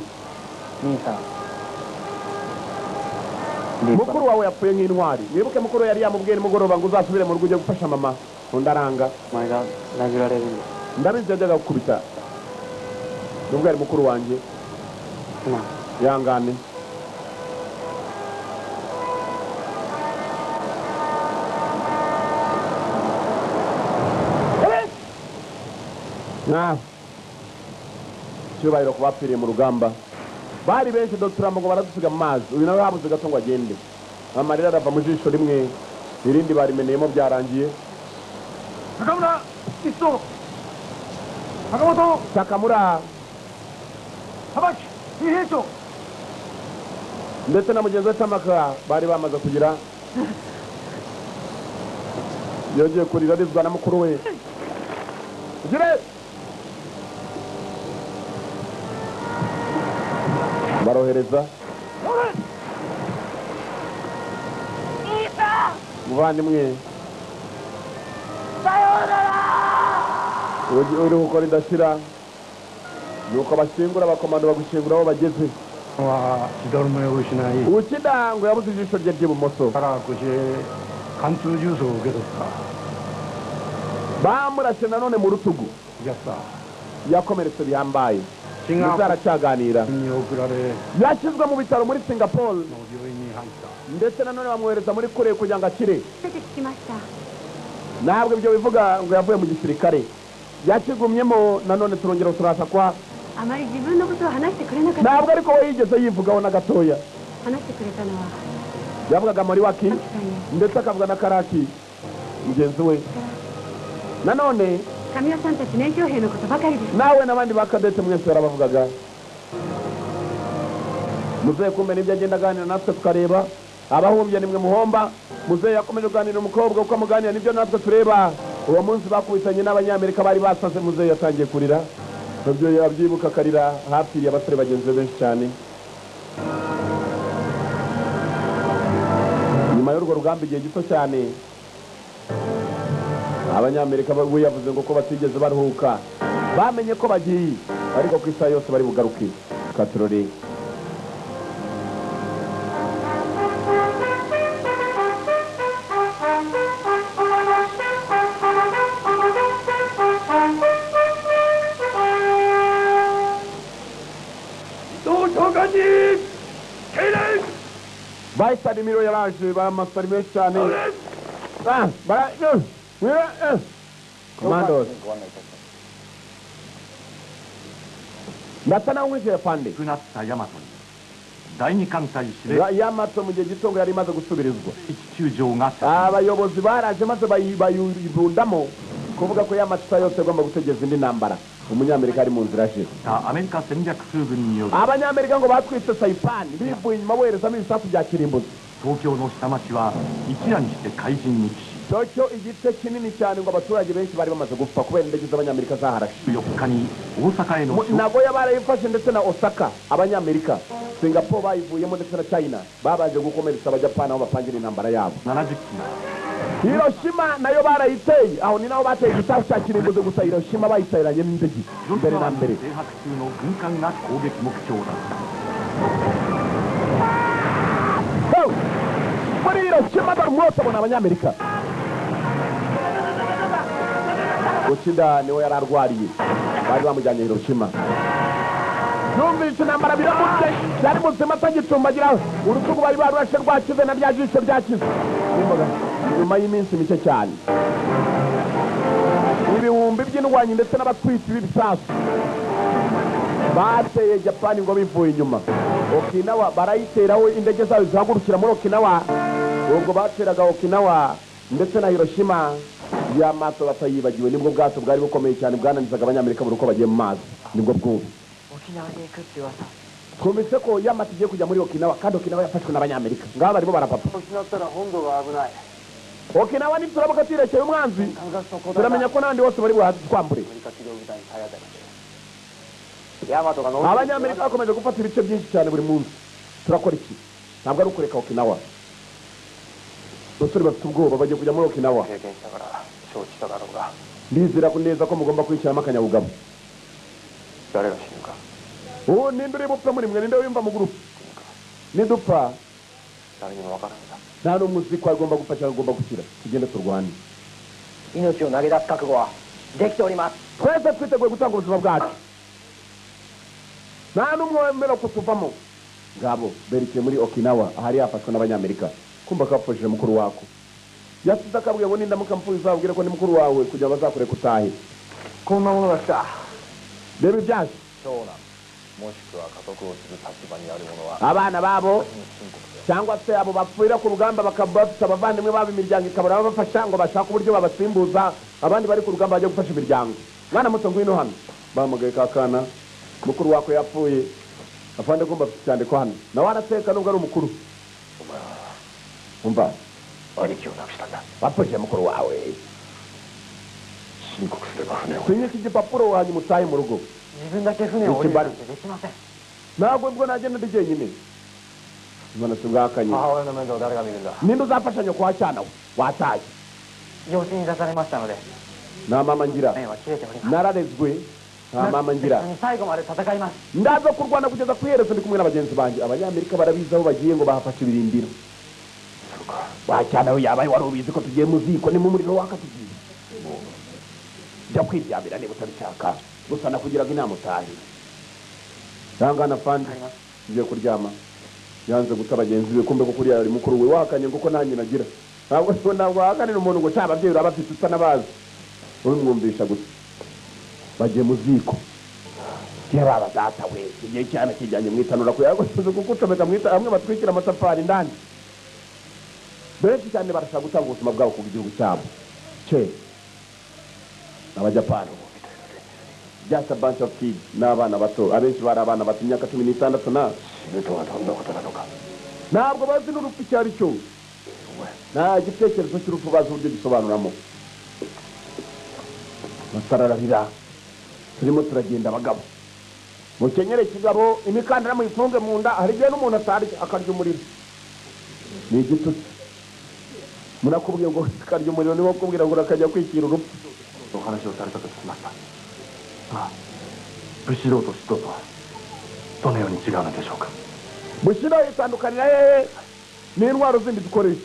mukuru wawe yapfuye nk'intwari wibuke mukuru yari yamubwiye nimugoroba ngo uzasubire mu rugo ujye gufasha mama undi aranga ndabizi yajyaga gukubita nubwo yari mukuru wanjye yangane cyubahiro ku bapfiriye mu rugamba bari benshi doturamba ngo baradusiga mu mazi uyu nawe habuze gato ngo agende amarira arava mu jisho rimwe irindi barimeneyemo byarangiye Sakamura iso Sakamoto Sakamura Habaki Ihecho ndetse na mugenzi we Tamaka bari bamaze kugira yongeye kurira rizwa na mukuru we ugire barohereza muvandimwe uri gukora idashira nuko bashyingura abakomando bagushyingura aho bageze ukida ngo yabuze ijisho rye ry'ibumoso bamurashe nanone mu rutugu yakomeretse bihambaye ndetse aracyaganira yashyizwe mu bitaro muri Singapore ndetse nanone bamwohereza muri Korea kugira ngo akire ntabwo ibyo bivuga ngo yavuye mu gisirikare yakigumyemo nanone turongera turasa kwa ntabwo ariko we yigeze yivugaho na gatoya yavugaga muri waki ndetse akavuga na Karaki mugenzi we nanone nawe n'abandi bakadete mwese barabavugaga muzehe kumbe n'ibyo agenda aganira natwe tukareba abahumbye nimwe muhomba muzehe yakomeje kuganira umukobwa uko amuganira nibyo natwe tureba uwo munsi bakubitanye n'abanyamerika bari basaze muzehe yatangiye kurira nabyo yabyibuka akarira hapfiriye abasore bagenzi be benshi cyane nyuma y'urwo rugamba igihe gito cyane abanyamerika we yavuze ngo ko batigeze baruhuka bamenye ko bagiye ariko ku isaha yose bari bugaruke katurore bahita nimero yaraje bamasari menshi cyane Commandos. Ndasa nawe nkwiye pande. なったヤマトに第二艦隊司令 Yamato mu gihe gito ngo yari imaze gusubirizwa. 中将が Abayobozi baraje maze bayirundamo kuvuga ko Yamato yose agomba gutegeza indi ntambara. umunyamerika ari mu nzira ashize アメリカ戦略空軍による abanyamerika ngo batwitse saipani bivuye inyuma boherezamo ibisasu bya kirimbuzi 東京の下町は一夜にして怪人に帰し cyo igice kinini cyane ngo abaturage benshi bari bamaze gupfa kubera indege z'abanyamerika zaharashe 4日に大阪への nagoya barayifashe ndetse na osaka abanyamerika singapore bayivuyemo ndetse na china babanje gukomeretsa abajapani aho bapangira intambara yabo 70機 hiroshima nayo barayiteye aho ni naho bateye igisasu cya kirimbuzi gusa hiroshima bayiteranye n'indege 広 mbere 島 na 湾の mbere 制覇中の軍艦が攻撃目標だった muri hiroshima dore umwotsi abona abanyamerika Yoshida niwe yari arwariye bari bamujyanye hiroshima yumvise intambara biramutse yari muzima atagicumbagira urutugu bari barurashe rwakize na rya jisho ryakize nyuma y'iminsi mike cyane ibihumbi by'indwanyi ndetse n'abatwitsi b'ibisasu bateye japani ngo bivuye inyuma okinawa barayiteraho indege zayo zihagurukira muri okinawa ubwo bateraga okinawa ndetse na hiroshima y'amato batayibagiwe nibwo bwato bwari bukomeye cyane bwananizaga abanyamerika buri uko bagiye mu mazi nibwo bwubu twumvise ko yamato igiye kujya muri okinawa kandi okinawa yafashwe n'abanyamerika ngaho barimo barapapa okinawa nituramuka tuyirekeye umwanzi turamenya ko n'abandi bose bari buhatwambure abanyamerika bakomeje gufata ibice byinshi cyane buri munsi turakora iki ntabwo ari ukureka okinawa abasore bafite ubwoba bagiye kujya muri okinawa ndizera neza ko mugomba kwishyiramo akanyabugabo ubu ninde uri bupfe muri mwe ninde wiyumva mu gurupe nidupfa nta n'umwe uzi ko agomba gupfa cyangwa agomba gukira tugende turwane twese twiteguye gutanga ubuzima bwacu nta n'umwe wemera ko tuvamo ngabo berekeye muri okinawa ahari yafashwe n'abanyamerika kumva ko bapfushije mukuru wako yasize akabwiye ngo nindamuka mpfuye uzabwire ko ni mukuru wawe kugira ngo bazakure kutahe reba ibyaje abana babo cyangwa se abo bapfira ku rugamba bakaba bafite abavandimwe babo imiryango ikabura babafasha ngo bashake uburyo babasimbuza abandi bari ku rugamba bajya gufasha imiryango mwana muto ngwino hano bamugaye kakana mukuru wako yapfuye afande kumva afite icyandiko hano nawe araseka nubwo ari umukuru umva bapfushije mukuru wawe sinyika igipapuro hanyuma utahe mu rugo ntabwo ubwo nagenda ndi jyenyine none tugakanye ninde uzafashanya kwa cyana we wataye nta mama ngira nararezwe nta mama ngira ndaza kurwana kugeza ku iherezo ndi kumwe na bagenzi banjye abanyamerika barabizi aho bagiye ngo bahafashe ibirindiro wacyana we yabaye wari ubizi ko tugiye mu ziko ni mu muriro waka tugiye jya kwiryamira niba utabishaka gusa nakugiraga inama utahe cyangwa fandi ugiye kuryama yanze guta bagenzi be kumbe ko kuriya ari mukuru we wahakanye kuko nanjye nagira ntabwo wahakanira umuntu ngo cyaba ababyeyi uraba afite usa n'abazi urumwumvisha gusa bagiye mu ziko baba data we igihe cyane kijyanye mu itanura kuyagosoza kuko ucomeka mu hamwe batwikira amatafari indani benshi cyane barashaka gutanga ubuzima bwabo ku gihugu cyabo cye abajapani just a bunch of kids n'abana bato abenshi bari abana bato imyaka 16 na ntabwo bazi n'urupfu icyo ari cyo nta gitekerezo cy'urupfu bazi uburyo gisobanuramo basarararira turimo turagenda abagabo mukenyere kigabo imikandara muyifunge mu nda hari igihe n'umuntu akarya umuriro ni igitutsi murakubwiye ngo akarya umuriro niwo kubwira ngo urakajya kwikira urupfu Bushiroとシドとはどのように違うのでしょうか。Bushido itandukanira hehe n'intwaro zindi dukoresha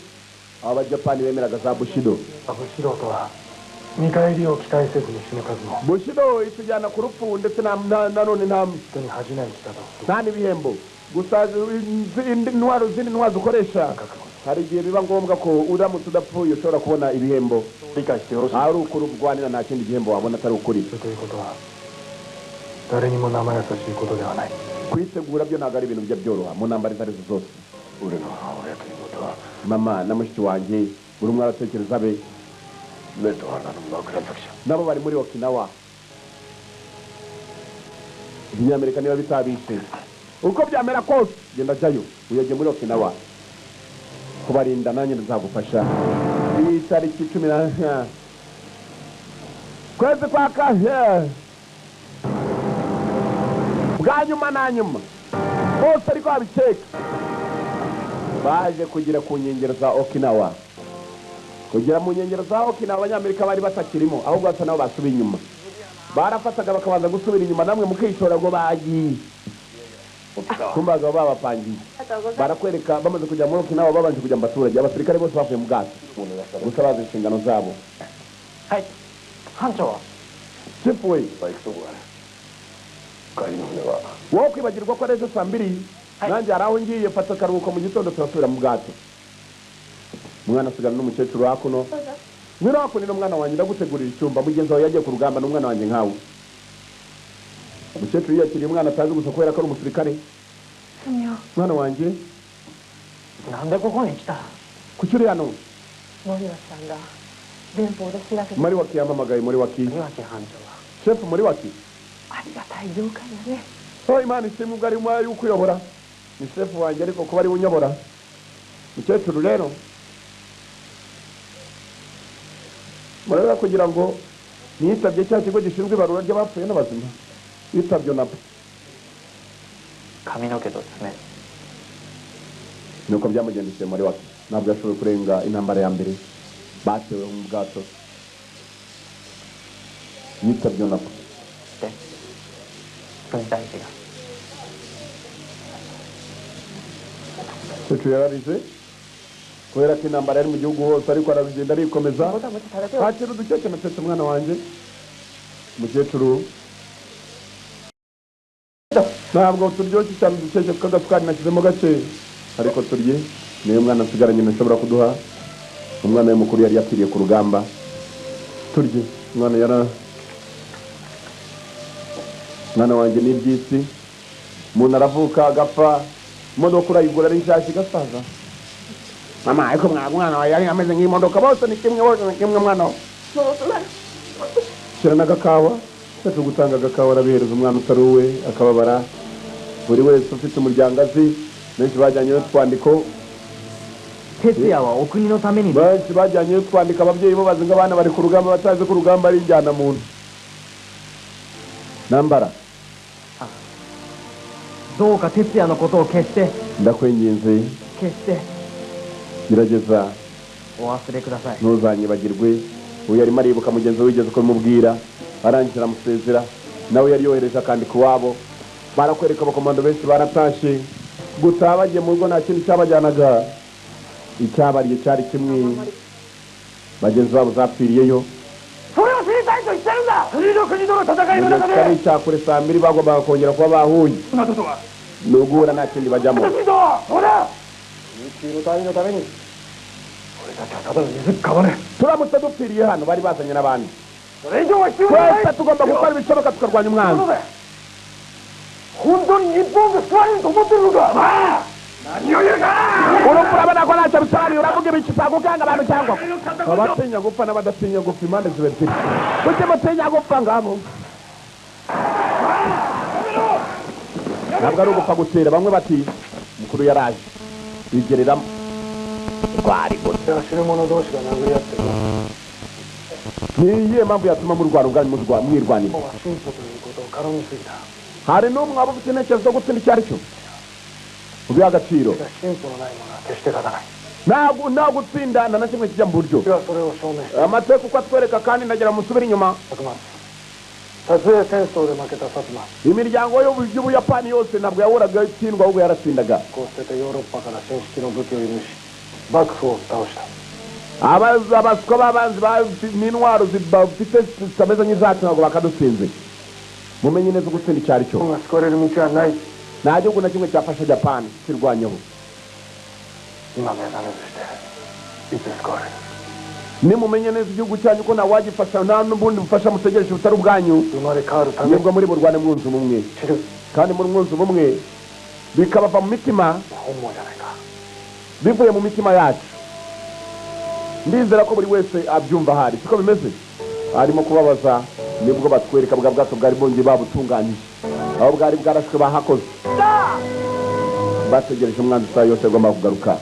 abajapani bemeraga za Bushido. Bushidoとは見返りを期待せずに死ぬ数も。Bushido itujyana ku rupfu ndetse na none nta n'ibihembo gusa intwaro zindi ntwaro dukoresha hari igihe biba ngombwa ko uramutse udapfuye ushobora kubona ibihembo ari ukuri urwanira nta kindi gihembo wabona atari ukuri kwitegura byo ntabwo ari ibintu bijya byoroha mu ntambara izo arizo zose mama na mushiki wanjye buri umwe aratekereza be nabo bari muri Okinawa Abanyamerika niba bitabishe uko byamera kose genda jyayo uyajye muri Okinawa kubarinda nanjye nzagufasha itariki 10 kwezi kwa kahe bwa nyuma na nyuma bose ariko babikeka baje kugira ku nkengero za Okinawa kugira mu nkengero za Okinawa abanyamerika bari batakirimo ahubwo basa nabo basubiye inyuma barafataga bakabanza gusubira inyuma namwe mukishora ngo bagiye kumbaga babapangiye barakwereka bamaze kujya muri Okinawa babanje kujya mu baturage abasirikare bose bavuye mu bwato gusa bazi inshingano zabo Hai Hancho Chifuwe wowe kwibagirwa ko ejo saa 2 nanjye hari aho ngiye fata akaruhuko mu gitondo turasubira mu bwato umwana asigana n'umukecuru wakuno mwira wakuno n'umwana wanjye ndagutegurira icyumba mugenzi wawe yagiye ku rugamba n'umwana wanjye nkawe umukecuru yakiriye umwana atazi gusa kubera ko ari umusirikare mwana wanjye nande koko ni kita kuki uri hano muri waki yampamagaye muri waki shefu muri waki so imana ishimwe ubwo ari umwari w'ukuyobora ni shefu wanjye ariko kuba ari unyobora mukecuru rero murabona kugira ngo niyitabye cya kigo gishinzwe ibarura ry'abapfuye n'abazima yitabye nabo kaminoke to tsme nuko byamugendekeye muri waki ntabwo yashoboye kurenga intambara ya mbere batewe mu bwato yitabye nabo Cyo yararize kubera ko intambara yari mu gihugu hose ariko aragenda arikomeza hakiri udukeke natetse umwana wanjye umukecuru ntabwo turyoshye cyane udukeke tw'agasukari nashyizemo gake ariko turye niyo mwana asigaranye ntashobora kuduha umwana we mukuru yari yapfiriye ku rugamba turye umwana wanjye ni iby'isi umuntu aravuka agapfa imodoka urayigura ari nshyashya igasaza mama ariko mwana wawe yari ameze nk'imodoka bose ni kimwe mwana we shyira n'agakawa cyacu gutanga agakawa arabihereza umwana utari uwe akababara buri wese ufite umuryango azi benshi bajyanye n'utwandiko benshi bajyanye n'utwandiko ababyeyi bo bazi ngo abana bari ku rugamba batazi ko urugamba ari injyana muntu nambara ndakwinginze gerageza ntuzanyibagirwe uyu yarimo aribuka mugenzi we wigeze kumubwira arangira amusezera nawe yari yohereje akandika iwabo barakwereka abakomando benshi baratashe gutaha bagiye mu rugo nta kintu cyabajyanaga icyabariye cyari kimwe bagenzi babo zapfiriyeyo ari icyakure saa 2 bagombaga kongera kuba bahuye nugura nta kindi bajyamo turamutse dupfiriye hano bari bazanye n'abandi twese tugomba gukora ibishoboka tukarwanya umwanzi urumva urabona ko ntacyo bisobanuye uravuga ibiki utagukanga abantu cyangwa abatinya gupfa n'abadatinya gupfa impande ziba ebyiri kuki mutinya gupfa ngabo ntabwo ari ugupfa gutera bamwe bati mukuru yaraje bigereramo twari gusa niyihe mpamvu yatuma murwara ubwanyu mwirwanira hari n'umwe waba ufite intekerezo zo gutsinda icyo ari cyo ubiha agaciro nta gutsindana na kimwe kijya mu buryo amateka uko atwereka kandi ndagira musubire inyuma imiryango y'ubuyapani yose ntabwo yahoraga itsindwa ahubwo yaratsindaga abaswa b'abanzi n'intwaro zitameze nk'izacu ntabwo bakadutsinze mumenye neza gutsinda icyo ari cyo nta gihugu na kimwe cyafasha japani kirwanyeho nimumenye neza igihugu cyanyu ko ntawe wagifasha nta n'ubundi bufasha mutegereje butari ubwanyu nibwo muri burwane mwunze ubumwe kandi muri mwunze ubumwe bikabava mu mitima bivuye mu mitima yacu ndizera ko buri wese abyumva ahari siko bimeze harimo kubabaza nibwo batwereka bwa bwato bwari bongeye babutunganyije aho bwari bwarashwe bahakoze bategereje umwanzi isaha yose agomba kugaruka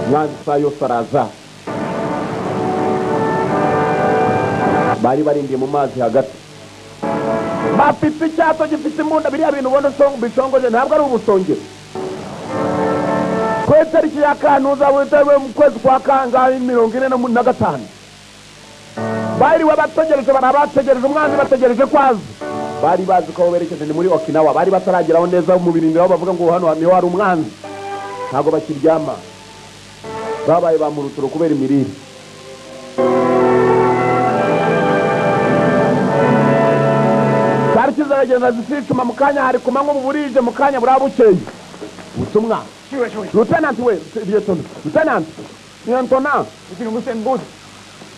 umwanzi isaha yose araza bari barindiye mu mazi hagati bafite icyato gifite imbunda biriya bintu ubona bishongoje ntabwo ari ubusongero ku itariki ya Kantuza mu kwezi kwa kangahe 45 bariwe bategereje barabategereje umwanzi bategereje kwaza bari bazi ko berekeje ni muri Okinawa bari batarageraho neza mu birindiro bavuga ngo hano niho hari umwanzi ntago bakiryama babaye bamuruturo kubera imirire tariki zaragenda zisicuma mu kanya hari kumanywa buburije mu kanya burabukeye ubutumwa Lieutenant we Lieutenant Lieutenant 우리는 무슨 뭐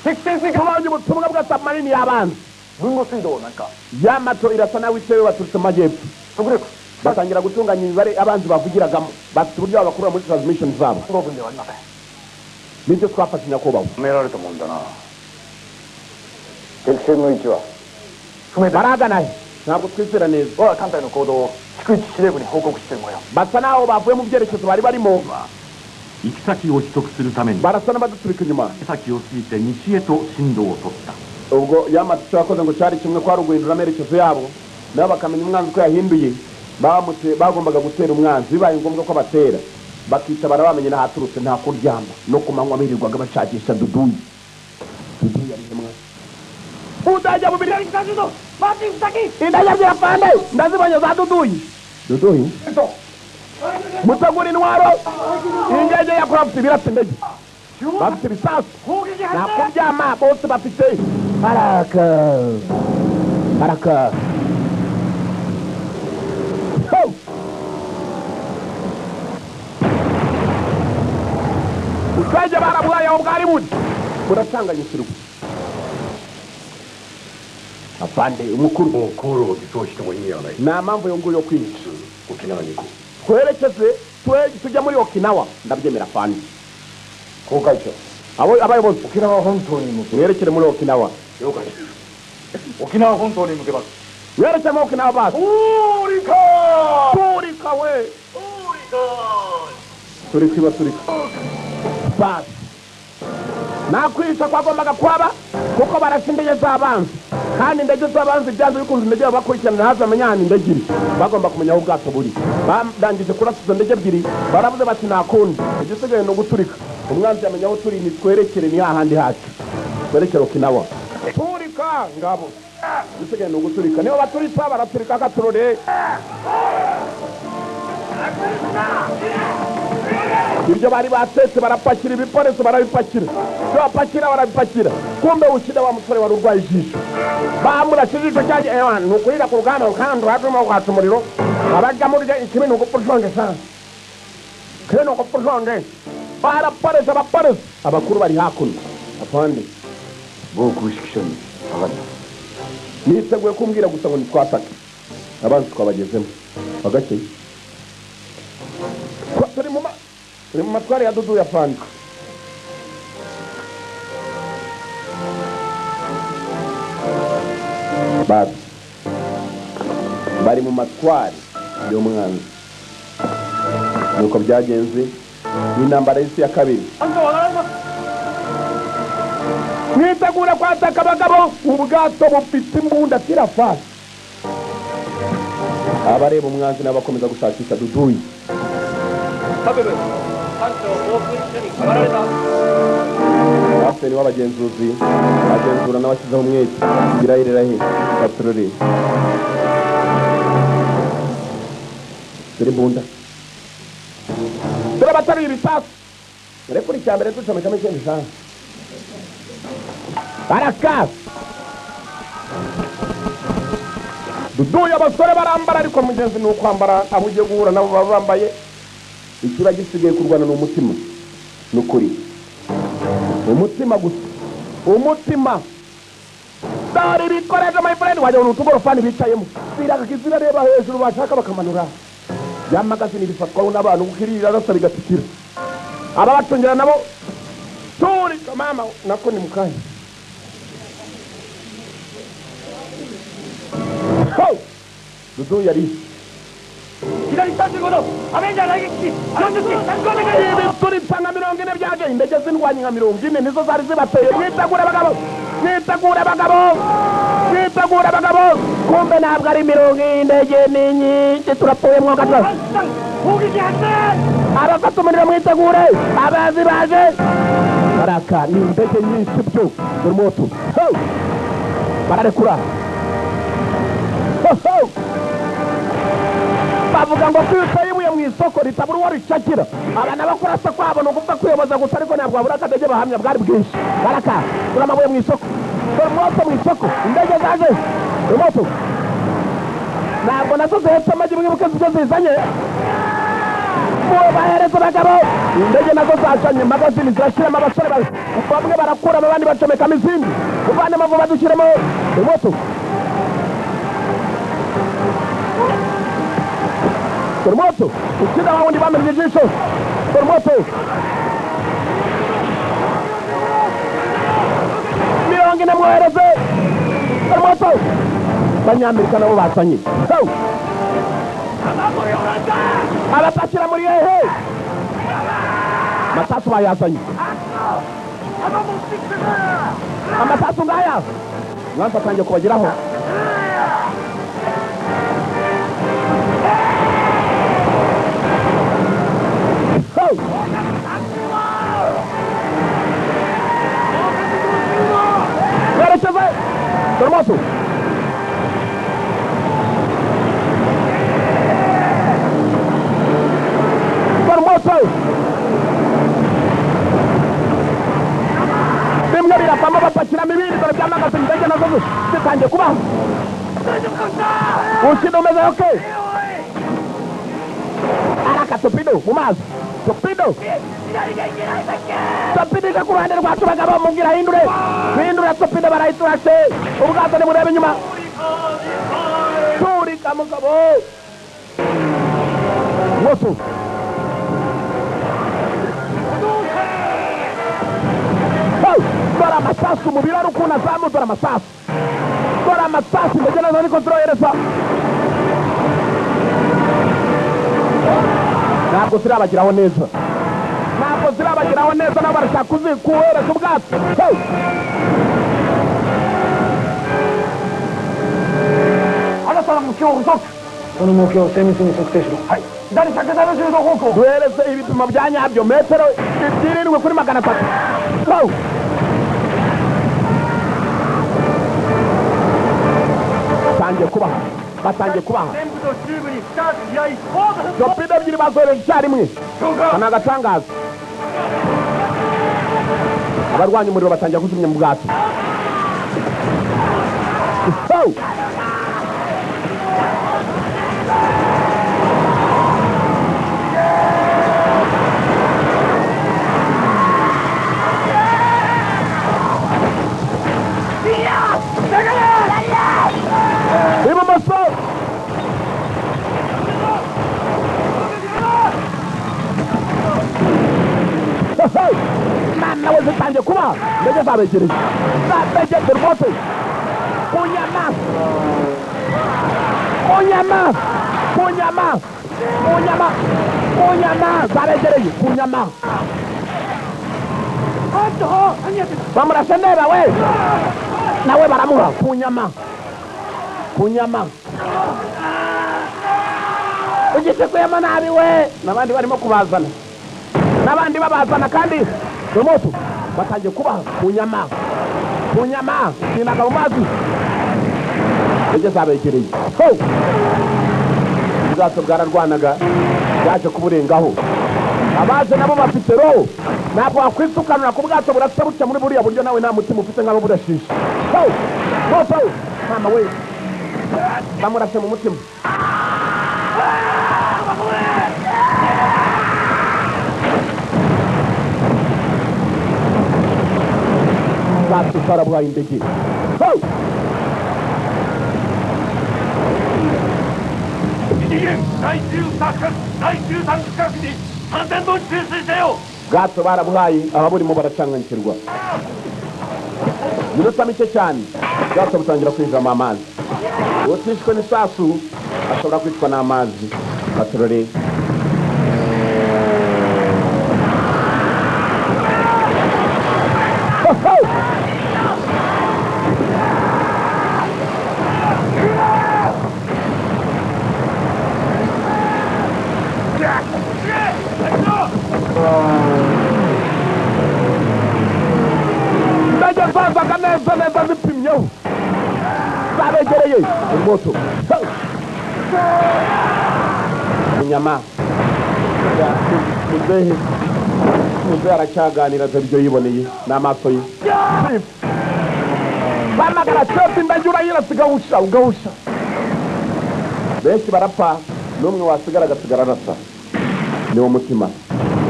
식생식 tubonye ubutumwa bwa submarine y'abanzi 문고수도 난가 yamato irasa nawe itewe baturutse mu majyepfo 그래 batangira gutunganya imibare abanzi bavugiragamo bafite uburyo babakura muri transmission zabo 물어본데 얼마나 nibyo twafashe nyakubahwa 褒められたもんだな敵戦の位置は不明だ baragana he ntabwo twizera neza 我が艦隊の行動を逐一司令部に報告してる模様 basa naho bavuye mu byerekezo bari barimo 行き先を取得するために barasa n'abaduturika inyuma 先を過ぎて西へと進路を取った ubwo yamato icyo yakoze ngo cyari kimwe kwari uguhindura amerekezo yabo nabo bakamenya umwanzi ko yahinduye bagombaga gutera umwanzi bibaye ngombwa ko batera bakitabara bamenye n'ahaturutse nta kuryama no ku manywa birirwaga bashakisha duduyi yari hemwe udajya mu birori kajudo bati mtaki indajya byafande ndazibonye za duduyi mutegura intwaro ingege ya craft birasa indege bafite ibisasu nta kuryama bose bafite baraka usajya baraburaye aho bwari buri buracanganyikirwa afande umukuru もう航路を偽装しても意味はない nta mpamvu yo nguyo kwica 沖縄に行こう twerekeze tujya muri Okinawa ndabyemera afande 航海長 abayobozi 沖縄本島に向け mwerekere muri Okinawa 了解沖縄本島に向けます mwerekere muri Okinawa basi おーりか turika we turika basi nakwica kwagombaga kwaba kuko barasa indege z'abanzi kandi indege z'abanzi byanze bikunze indege bakurikirana haza amenyana indege iri bagomba kumenya aho ubwato buri bandangije kurasa izo ndege ebyiri baravuze bati nakundi igisigaye ni uguturika umwanzi yamenya aho turi ni twerekere ni hahandi hacu twerekere Okinawa turika ngabo igisigaye ni uguturika niba baturitsa baraturika akaturore ibyo bari batetse barapakira ibiporeso barabipakira ibyo bapakira barabipakira kumbe ukida wa musore wari urwaye ijisho bamurashe ijisho cyaje ni ukurira ku rugamba kandi urimo kwatsa umuriro abajya muri ikibi ni ugupfa ushonje sana kibi ni ugupfa ushonje baraporeza abaporeza abakuru bari hakuno afande 防空指揮所に上がった niteguye kumbwira gusa ngo nitwatake abanzi twabagezemo bagakeye turi mu matware ya dudu ya fandi bari mu matware y'umwanzi nuko byagenze n'intambara y'isi ya kabiri mwitegura kwataka abagabo ubwato bufite imbunda tirafasi abareba umwanzi n'abakomeza gushakisha duduyi abaferi w'abagenzuzi bagenzura n'abashyizeho umwete irahirira he baturore dore imbunda dore abataruye ibisasu dore kuri cya mbere ducomekamo ikindi shanga barakasa duduye abasore barambara ariko mugenzi ni ukwambara abo ugiye guhura nabo baba bambaye ikiba gisigaye kurwana ni umutima ni ukuri umutima gusa umutima dore ibikoresho my friend wajya mu tugorofani bicayemo birakakizira reba hejuru bashaka bakamanura yamagazini bifatwaho n'abantu ukirira rasa bigatikira ababacungira nabo turi mama nako ni mukanya dudu yari 左35度アベンジャー雷撃機40機100お願いします ibituritsa nka 40 byaje indege z'indwanyi nka 40 nizo zari zibateye mwitegure abagabo mwitegure abagabo mwitegure abagabo kumbe ntabwo ari 40 indege ni nyinshi turapfuye mwoga twese 砲撃発生 abafata umuriro mwitegure abazi baje baraka ni indege nyinshi byo dore moto bararekura bavuga ngo kwita yibuye mu isoko ritabura uwo ricakira abana bakurasa kwabo ni ukuvuga kwiyoboza gusa ariko ntabwo babura akadege bahamya bwari bwinshi baraka dore amabuye mu isoko dore moto mu isoko indege zaje dore moto ntabwo nazo zihetse amagi mwibuke zibyo zizanye bahereza abagabo indege nazo zacanye magazini zirashyiramo abasore bamwe barakuramo abandi bacomekamo izindi uvanemo vuba dushyiremo moto moto ukina wa wundi bamenye ijisho moto 40 mwohereze moto abanyamerika nabo basanye abapakira muri hehe amasasu bayazanye amasasu ngaya mwanza atangiye kubageraho werekeze dore moto bimwe birapamo bapakiramo ibindi dore byamagaze indege nazo zitangiye kubaho ukina umeze oke araka topido mu mazi topido topido ika ku ruhande rwacu bagabo mubwira hindure topido barayiturashe ubwato nimurebe inyuma turika mugabo moto dore amasasu umubiri wari ukuntu azamu dore amasasu ndetse nazo niko turohereza ntabwo zirabagiraho neza nabo barashaka kuhereza ubwato新たな目標を嘘その目標を精密に測定しろはい左170度方向duhereze ibipimo bya nyabyo metero 7 kuri 300 batangiye kubaha全部とチューブにスタート試合スポーツ topido ebyiri bazohereje icyarimwe aka ni agatangaza abarwanya umuriro batangiye kuzimya mu bwato ibumoso mwana we zitangiye kuba ndege zabegereye zabegereye rwose kunyama zabegereye kunyama bamurashe ndeba we nawe baramuha kunyama ugisekuyemo nabi we n'abandi barimo kubazana n'abandi babazana kandi remoto batangiye kubaha kunyama sinaga mu mazi ndege zabegereye ubwato bwararwanaga bwaje kuburengaho abaje nabo bafite roho ntabwo wakwisukanura ku bwato burasa buca muri buriya buryo nawe nta mutima ufite nk'abo burashisha moto mama we bamurase mu mutima ubwato bwarabwaye indege第13近くに3000本注水せよ ubwato barabuhaye ababurimo baracanganyikirwa minota mike cyane ubwato butangira kwinjiramo amazi utishwe n'isasu ashobora kwicwa n'amazi baturore ndagezazaga neza zipimyeho zabegereye moto inyama muzehe aracyaganira dore ibyo yiboneye n'amaso ye bamagara cyose indage urayirasa ugahusha benshi barapfa n'umwe wasigara agasigara arasa niwo mutima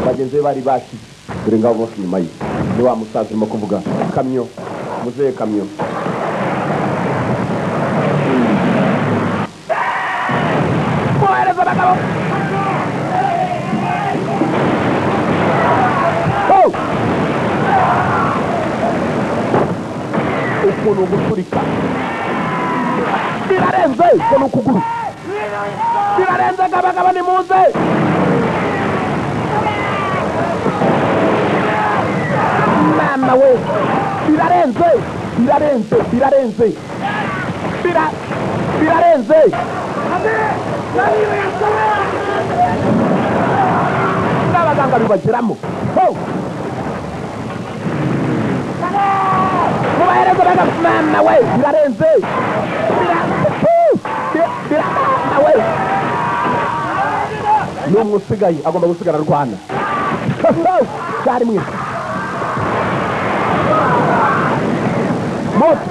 bagenzi be bari bashize dore ngabo bose inyuma ye ni wa musaza urimo kuvuga kamyo muzehe kamyo kohereza abagabo ukuntu guturika birarenze ukuntu ukuguru birarenze abagabo ni muze mama we birarenze n'abaganga bibageramo mubahereza bagabo mama we birarenze mama we n'umwe usigaye agomba gusigara arwana cyari mwe moto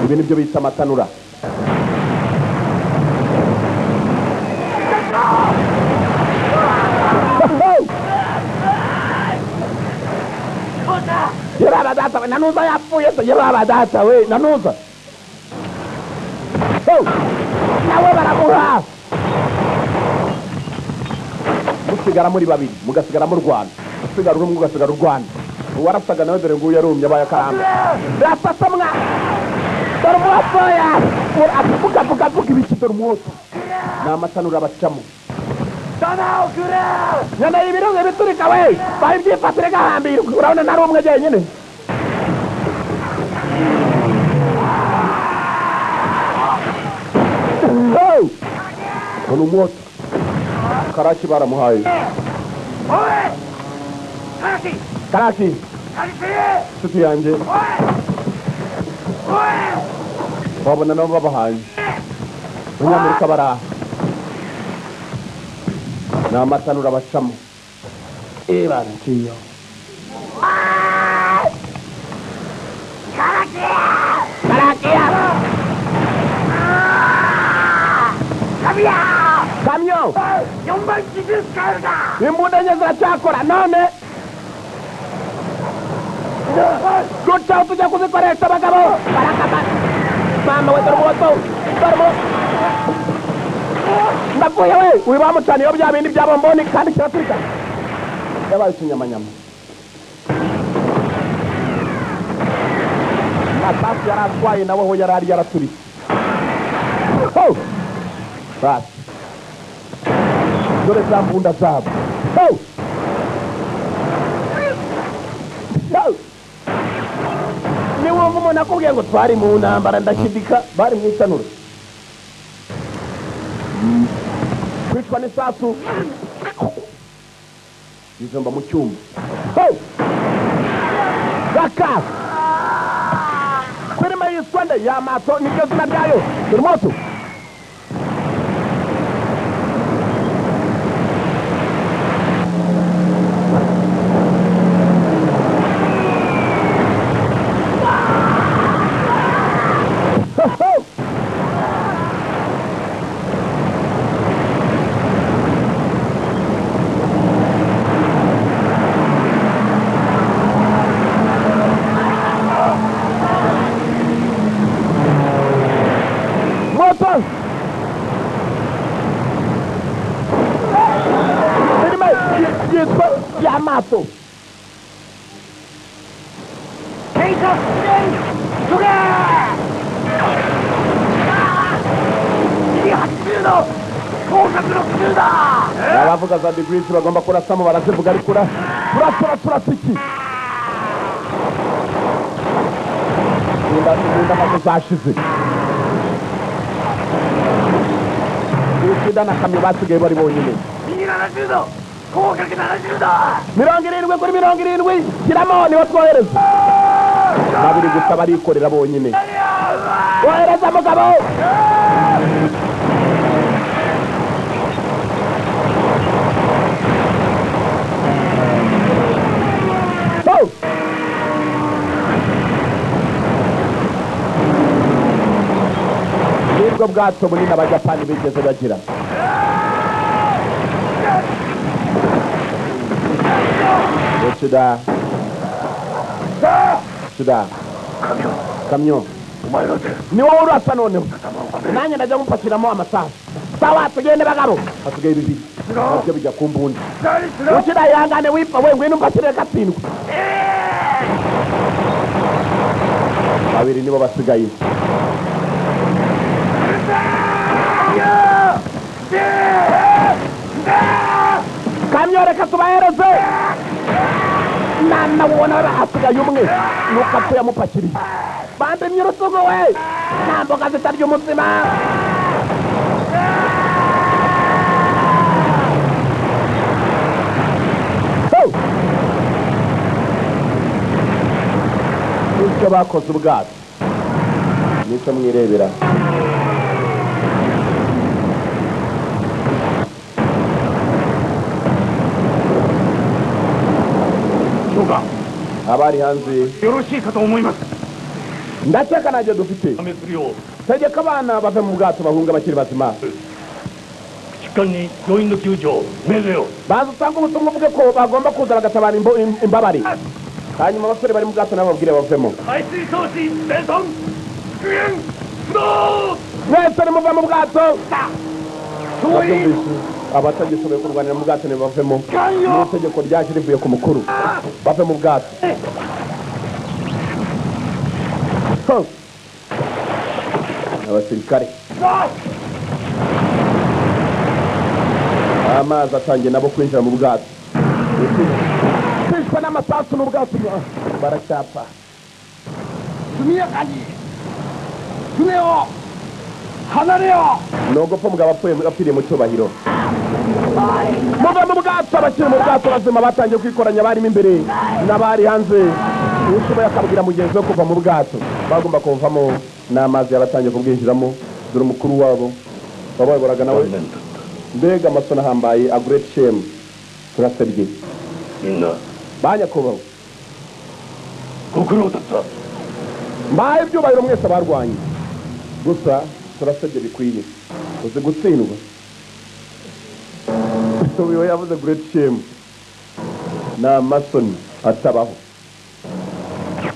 ibi nibyo bita amatanura yebaba data we nanuza yapfuye se yebaba data we nanuza nawe baramuha musigara muri babiri mugasigara mu Rwanda musigara umwe mugasigara u Rwanda uwarasaga nawe dore nguyu yarumye abaye akaramba rasasa mwa dore umuwasoya avuga ibiki dore umwoto ni amatanura bacamo nyana ibirungo biturika we bayi byifatire gahambira urabona nari umwe jyenyine ni umwoto karaki baramuhaye karaki nshuti yanjye wabona nabo babahaye abanyamerika baraha ni amatanura bacamo baraciye kamyo imbunda enye ziracyakora none gutya tujya kuzikoresha abagabo barakama mama we dore umuwoto ndapfuye we uyu bamucaniyeho bya bindi bya bomboni kandi kiraturika yabaye ikinyamanyama amasasu yari atwaye nawe aho yari ari yaraturitse basi dore za mbunda zabo niwumva umuntu akubwiye ngo twari mu ntambara ndashidika bari mu itanura kwicwa n'isasu bizomba mu cyumba gaka filime yitwa nde y'amato niryo zina ryayo dore moto filime yitwa y'amato abavuga za degrees bagomba kurasamo barazivuga ariko turasa iki inda maze zashize Ishida na kamyo basigaye bari bonyine 70 kuri 70 kiramo niwe twohereza babiri gusa barikorera bonyine wohereza mugabo nibwo bwato bunini abajapani bigeze bagira Shida kamyo ni wowe urasa noneho nanjye najya gupakiramo amasaha sawa tugende bagabo hasigaye bibiri nabyo bijya ku mbundi Shida ihangane wipfa we ngwino mpakire gatsindwa babiri nibo basigaye kamyo reka tubahereze nanabona hasigaye umwe nuko apfuye amupakiriye bande myurusugu we nta mboga zitarya umutsima nicyo bakoze ubwato nicyo mwirebera abari hanze ndakeka najye dufite tegeka abana bave mu bwato bahunga bakiri bazima baza usanga ubutumwa uvuge ko bagomba kuza bagatabara imbabare hanyuma abasore bari mu bwato nabo babwire bavemo mwese nimuva mu bwato abatagishoboye kurwanira mu bwato ntibavemo n'itegeko ryaje rivuye ku mukuru bave mu bwato abasirikare amazi atangiye nabo kwinjira mu bwato kwishwa n'amasasu n'ubwato baracyapfa nogopfa mugabo apfiriye mu cyubahiro muve mu bwato abakiri mu bwato bazima batangiye kwikoranya barimo imbere n'abari hanze ushoboye akabwira mugenzi we kuva mu bwato bagomba kuvamo n'amazi yaratangiye kubwinjiramo dore umukuru wabo wabayoboraga nawe mbega amasoni ahambaye a great shame turasabye banyakubaho mbaye ibyubahiro mwese abarwanye gusa turasabye bikwiye uzi gutsindwa uyu yavuze great shame ni amasoni atabaho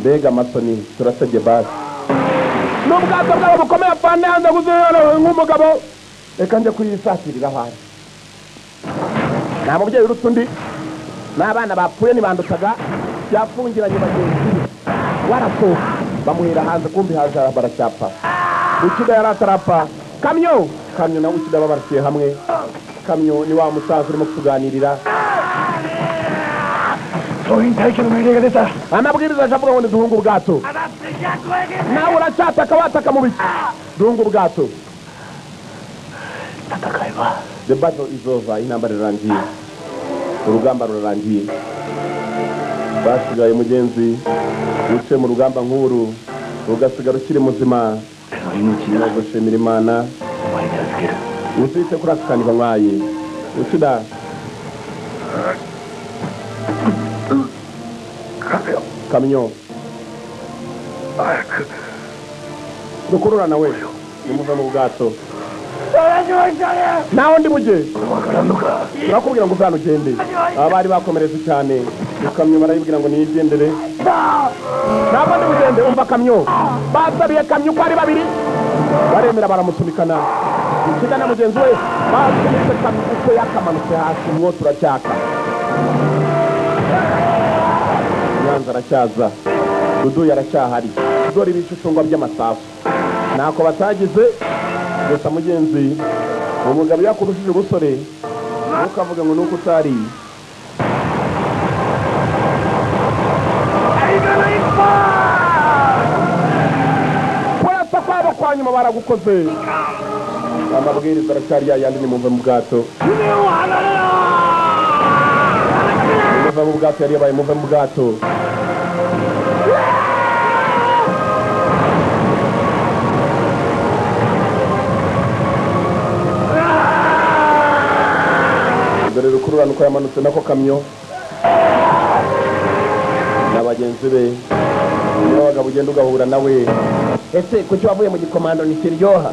mbega amasoni turasabye basi n'ubwato bwabo bukomeye apfane hanze kuzurana nk'umugabo reka njye kuyisakirira ahari nta mubyeyi urutse undi n'abana bapfuye ntibandutaga byafungiranye bagenzi be warasohoka bamuhera hanze kumbi haje baracyapfa ukida yari atarapfa kamyo nawe ukida babarasiye hamwe kamyo ni wa musaza urimo kutuganirira amabwiriza avuga ngo duhunga ubwato nawe uracyataka wataka mu biki duhunga ubwato the battle is over intambara irarangiye urugamba rurarangiye basigaye mugenzi wicaye mu rugamba nk'uru ugasigara ukiri muzima gushimira imana uzite kuri aka kantu banywaye ukida kamyo dukurura nawe nimuva mu bwato naho ndi mujye turakubwira ngo uvana ugende abari bakomeretse cyane ikamyo barayibwira ngo niyigendere ntabwo ndi bugende umva kamyo basabiye kamyo uko ari babiri baremera baramusunikana ukida na mugenzi we basunitse kamyo uko yakamanutse hasi umwotsi uracyaka nyanza aracyaza dudu yaracyahari dore ibicungo by'amasasu ntako batagize gusa mugenzi umugabo yakurushije ubusore ntukavuga ngo nuko utari kurasa kwabo kwa nyuma baragukoze amabwiriza aracyari yayandi ni muve mu bwato muve mu bwato yari yabaye muve mu bwato dore rukururana uko yamanutse nako kamyo n'abagenzi be niyo bagabo ugenda ugahura nawe ese kuki wavuye mu gikomando ntikiryoha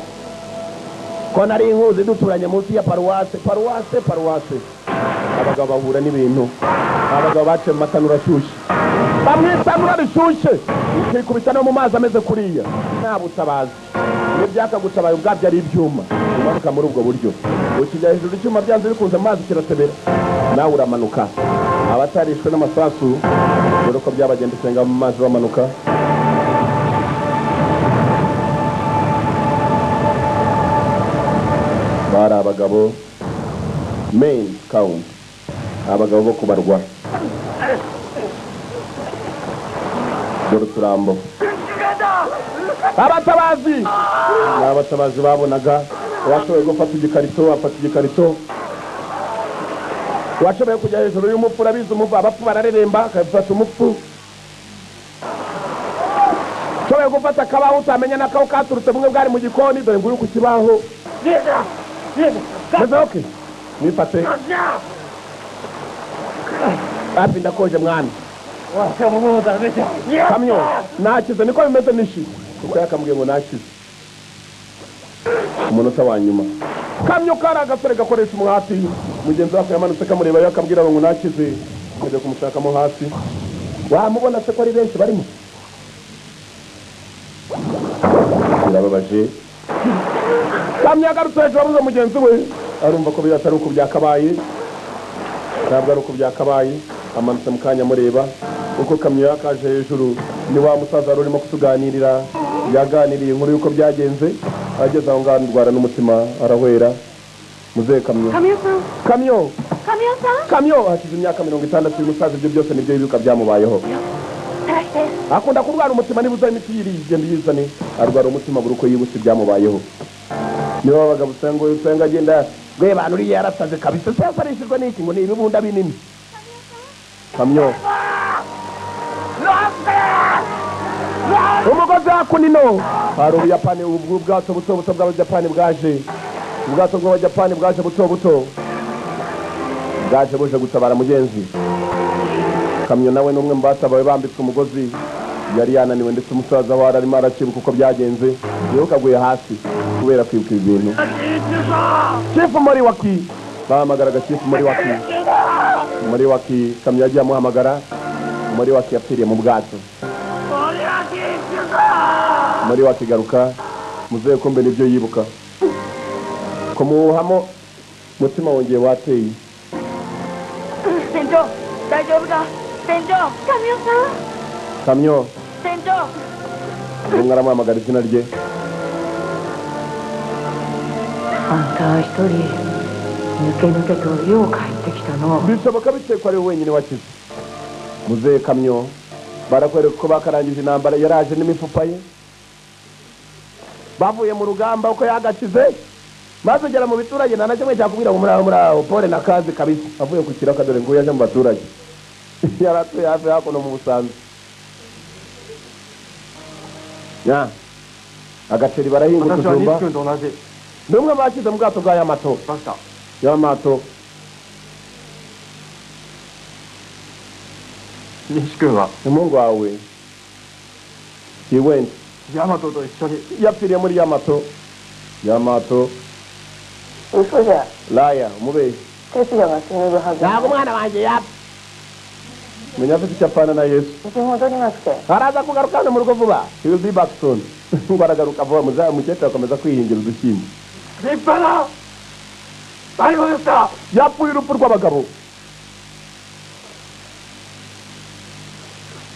ko nari inkuzi duturanye munsi ya paruwase abagabo bahura n'ibintu abagabo baciye mu matanura ashyushye bamwe itanura rishyushye ukikubita no mu mazi ameze kuriya nta butabazi iyo byakagutabaye ubwabyo ari ibyuma umanuka muri ubwo buryo ukijya hejuru icyuma byanze bikunze mu mazi kiratebera nawe uramanuka abatarishwe n'amasasu dore uko byabagendekeye ngaho mu mazi bamanuka bari abagabo main count abagabo bo kubarwa dore uturambo abatabazi babonaga washoboye gufata igikarito afata igikarito washoboye kujya hejuru y'umupfu urabizi umupfu abapfu barareremba akabifasha umupfu ushoboye gufata akabaho utamenya n'akaho katurutse bumwe bwari mu gikoni dore nguri ku kibaho meze oke mwifate hafi ndakonje mwana kamyo nakize niko bimeze nishi kuko yakambwiye ngo nakize umunota wa nyuma kamyo kari agasore gakoresha umuhati mugenzi wako yamanutse kamureba yakambwira ngo nakize kujya kumushakamo hasi wamubona se ko ari benshi barimo birababaje kamyo agarutse hejuru abuze mugenzi we arumva ko atari uko byakabaye ntabwo ari uko byakabaye amanutse mu kanya amureba uko kamyo yakaje hejuru ni wa musaza wari urimo kutuganirira yaganiriye inkuru y'uko byagenze ageze aho ngaho ndwara n'umutima arahwera muzehe kamyo kamyo hashize imyaka 60 uyu musaza ibyo byose nibyo yibuka byamubayeho akunda kurwara umutima niba uza imiti yirigenda yizane arwara umutima buri uko yibutse byamubayeho niba abagabo usenga agenda gwe bantu uri yarasaze kabisa se yafarishijwe n'iki ngo ni ibibunda binini kamyo umugozi hakunino hari ubuyapani ubwato buto bw'abajapani bwaje ubwato bw'abajapani bwaje buto bwaje buje gutabara mugenzi kamyo nawe n'umwe mu batabawe bambitswe umugozi yari yananiwe ndetse umusaza wari arimo arakibuka uko byagenze yewe kaguye hasi kubera kwibuka ibintu chifu Moriwaki bahamagaraga chifu Moriwaki kamyo yagiye amuhamagara Moriwaki yapfiriye mu bwato Moriwaki garuka muzehe kumbe nibyo yibuka kumuhamo mutima wongeye wateye Senjo, daijoubu? Senjo, kamyo Senjo. umwe aramuhamagara izina rye anta itori nuke to yo kaite kita no bishoboka bite ko ari wenyine wakize muzehe kamyo barakwereka ko bakarangije intambara yaraje n'imifupa ye bavuye mu rugamba uko yagakize maze ugera mu biturage nta na kimwe cyakubwira ngo muraho pole na kazi kabisa avuye ku kiraka dore ngo yaje mu baturage yaratuye hafi hakuno mu Busanza ya agaceri barahinga kujumba n'umwe bakize mu bwato bwa Yamato Nishikun wa umuhungu wawe he went Yamato to ishoni yapfiriye muri Yamato嘘じゃlaya umubeshyi哲也が死ぬるはずntabwo umwana wanjye yapfa menya afite icyo apfana na Yesu うち戻りますけ araza kugaruka hano mu rugo vuba he will be back soon ngo aragaruka vuba umukecuru akomeza kwihingira udushyimbo Nippana Ariho desu yapfuye urupfu rw'abagabo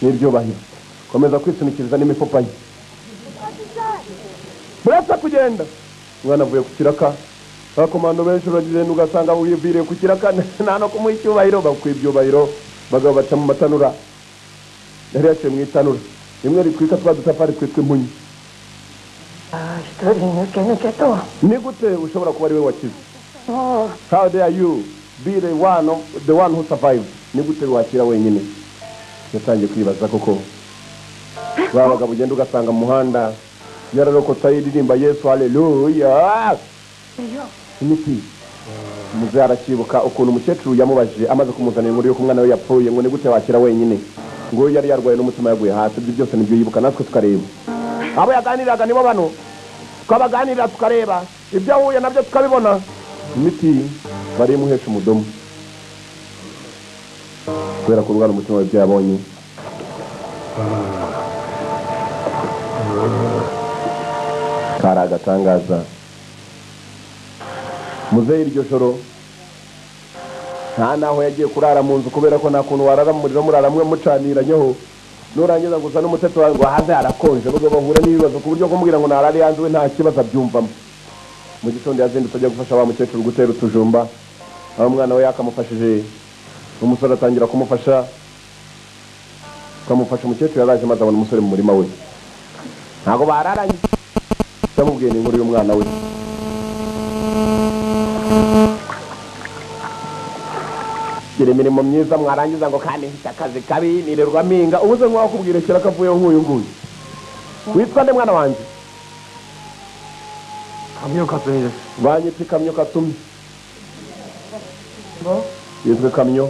n'ibyubahiro komeza kwisunikiriza n'imifupa ye buretse kugenda umwana avuye ku kiraka abakomando benshi uragenda ugasanga wiviriye ku kiraka nta no kumuha icyubahiro bakwiye ibyubahiro bagabo baca mu matanura yari yaciye mu itanura rimwe ritwika twa dutafari twitwa impunyi ni gute ushobora kuba ari we wakize how dare you be the one who survived ni gute wakira wenyine yatangiye kwibaza koko ba bagabo ugenda ugasanga mu muhanda yararokota yiririmba Yesu haleluya imiti muze arakibuka ukuntu umukecuru yamubajije amaze kumuzanira inkuru yo kumwana we yapfuye ngo ni gute wakira wenyine ngo yari yarwaye n'umutima yaguye hasi ibyo byose nibyo yibuka natwe tukareba abo yaganiraga nibo bano twabaganirira tukareba ibyo ahuye nabyo tukabibona imiti bari muhesha umudomo kubera ko urwara umutima w'ibyo yabonye kari agatangaza muzehe iryo joro nta naho yagiye kurara mu nzu kubera ko nta kuntu warara mu muriro murara mwe mucaniranyeho nurangiza gusa n'umutetsi wawe ngo haze harakonje nubwo bahura n'ibibazo ku buryo kumubwira ngo narare yanze we nta kibazo abyumvamo mu gitondo yazindutse ajya gufasha wa mukecuru gutera utujumba aho umwana we yakamufashije umusore atangira kumufasha kamufasha umukecuru yaraje maze abona umusore mu murima we ntago bararanye yamubwiye inkuru y'umwana we gira imirimo myiza mwarangiza ngo kandi mfite akazi kabi nirirwa mpinga ubuze nk'uwakubwira kera kavuyeho nk'uyu nguyu witwa nde mwana wanjye Kamyo Katsumi desu. banyita Kamyo Katsumi yitwa Kamyo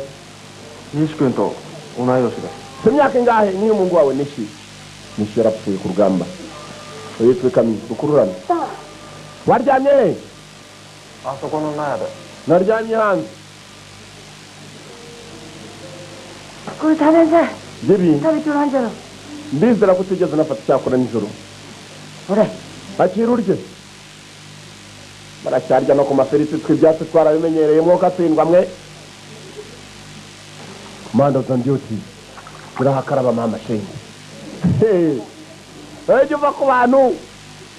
Nishi-kun to onayoshi desu. imyaka ingahe niyo mungu wawe Nishi yarapfuye ku rugamba yitwa Kamyo ukururana waryamye he Asoko no naya de. naryamye hanzeこれ食べて bibi 食べてるんじゃろ ndizera ko utigeze unafata icyakora nijoro ほれ akira urye baracyarya no ku maferiti tw'ibyatsi twarabimenyereye mwuka atsindwa mwe manda za ndyoti zirahakaraba mama shenge ejya uva ku bantu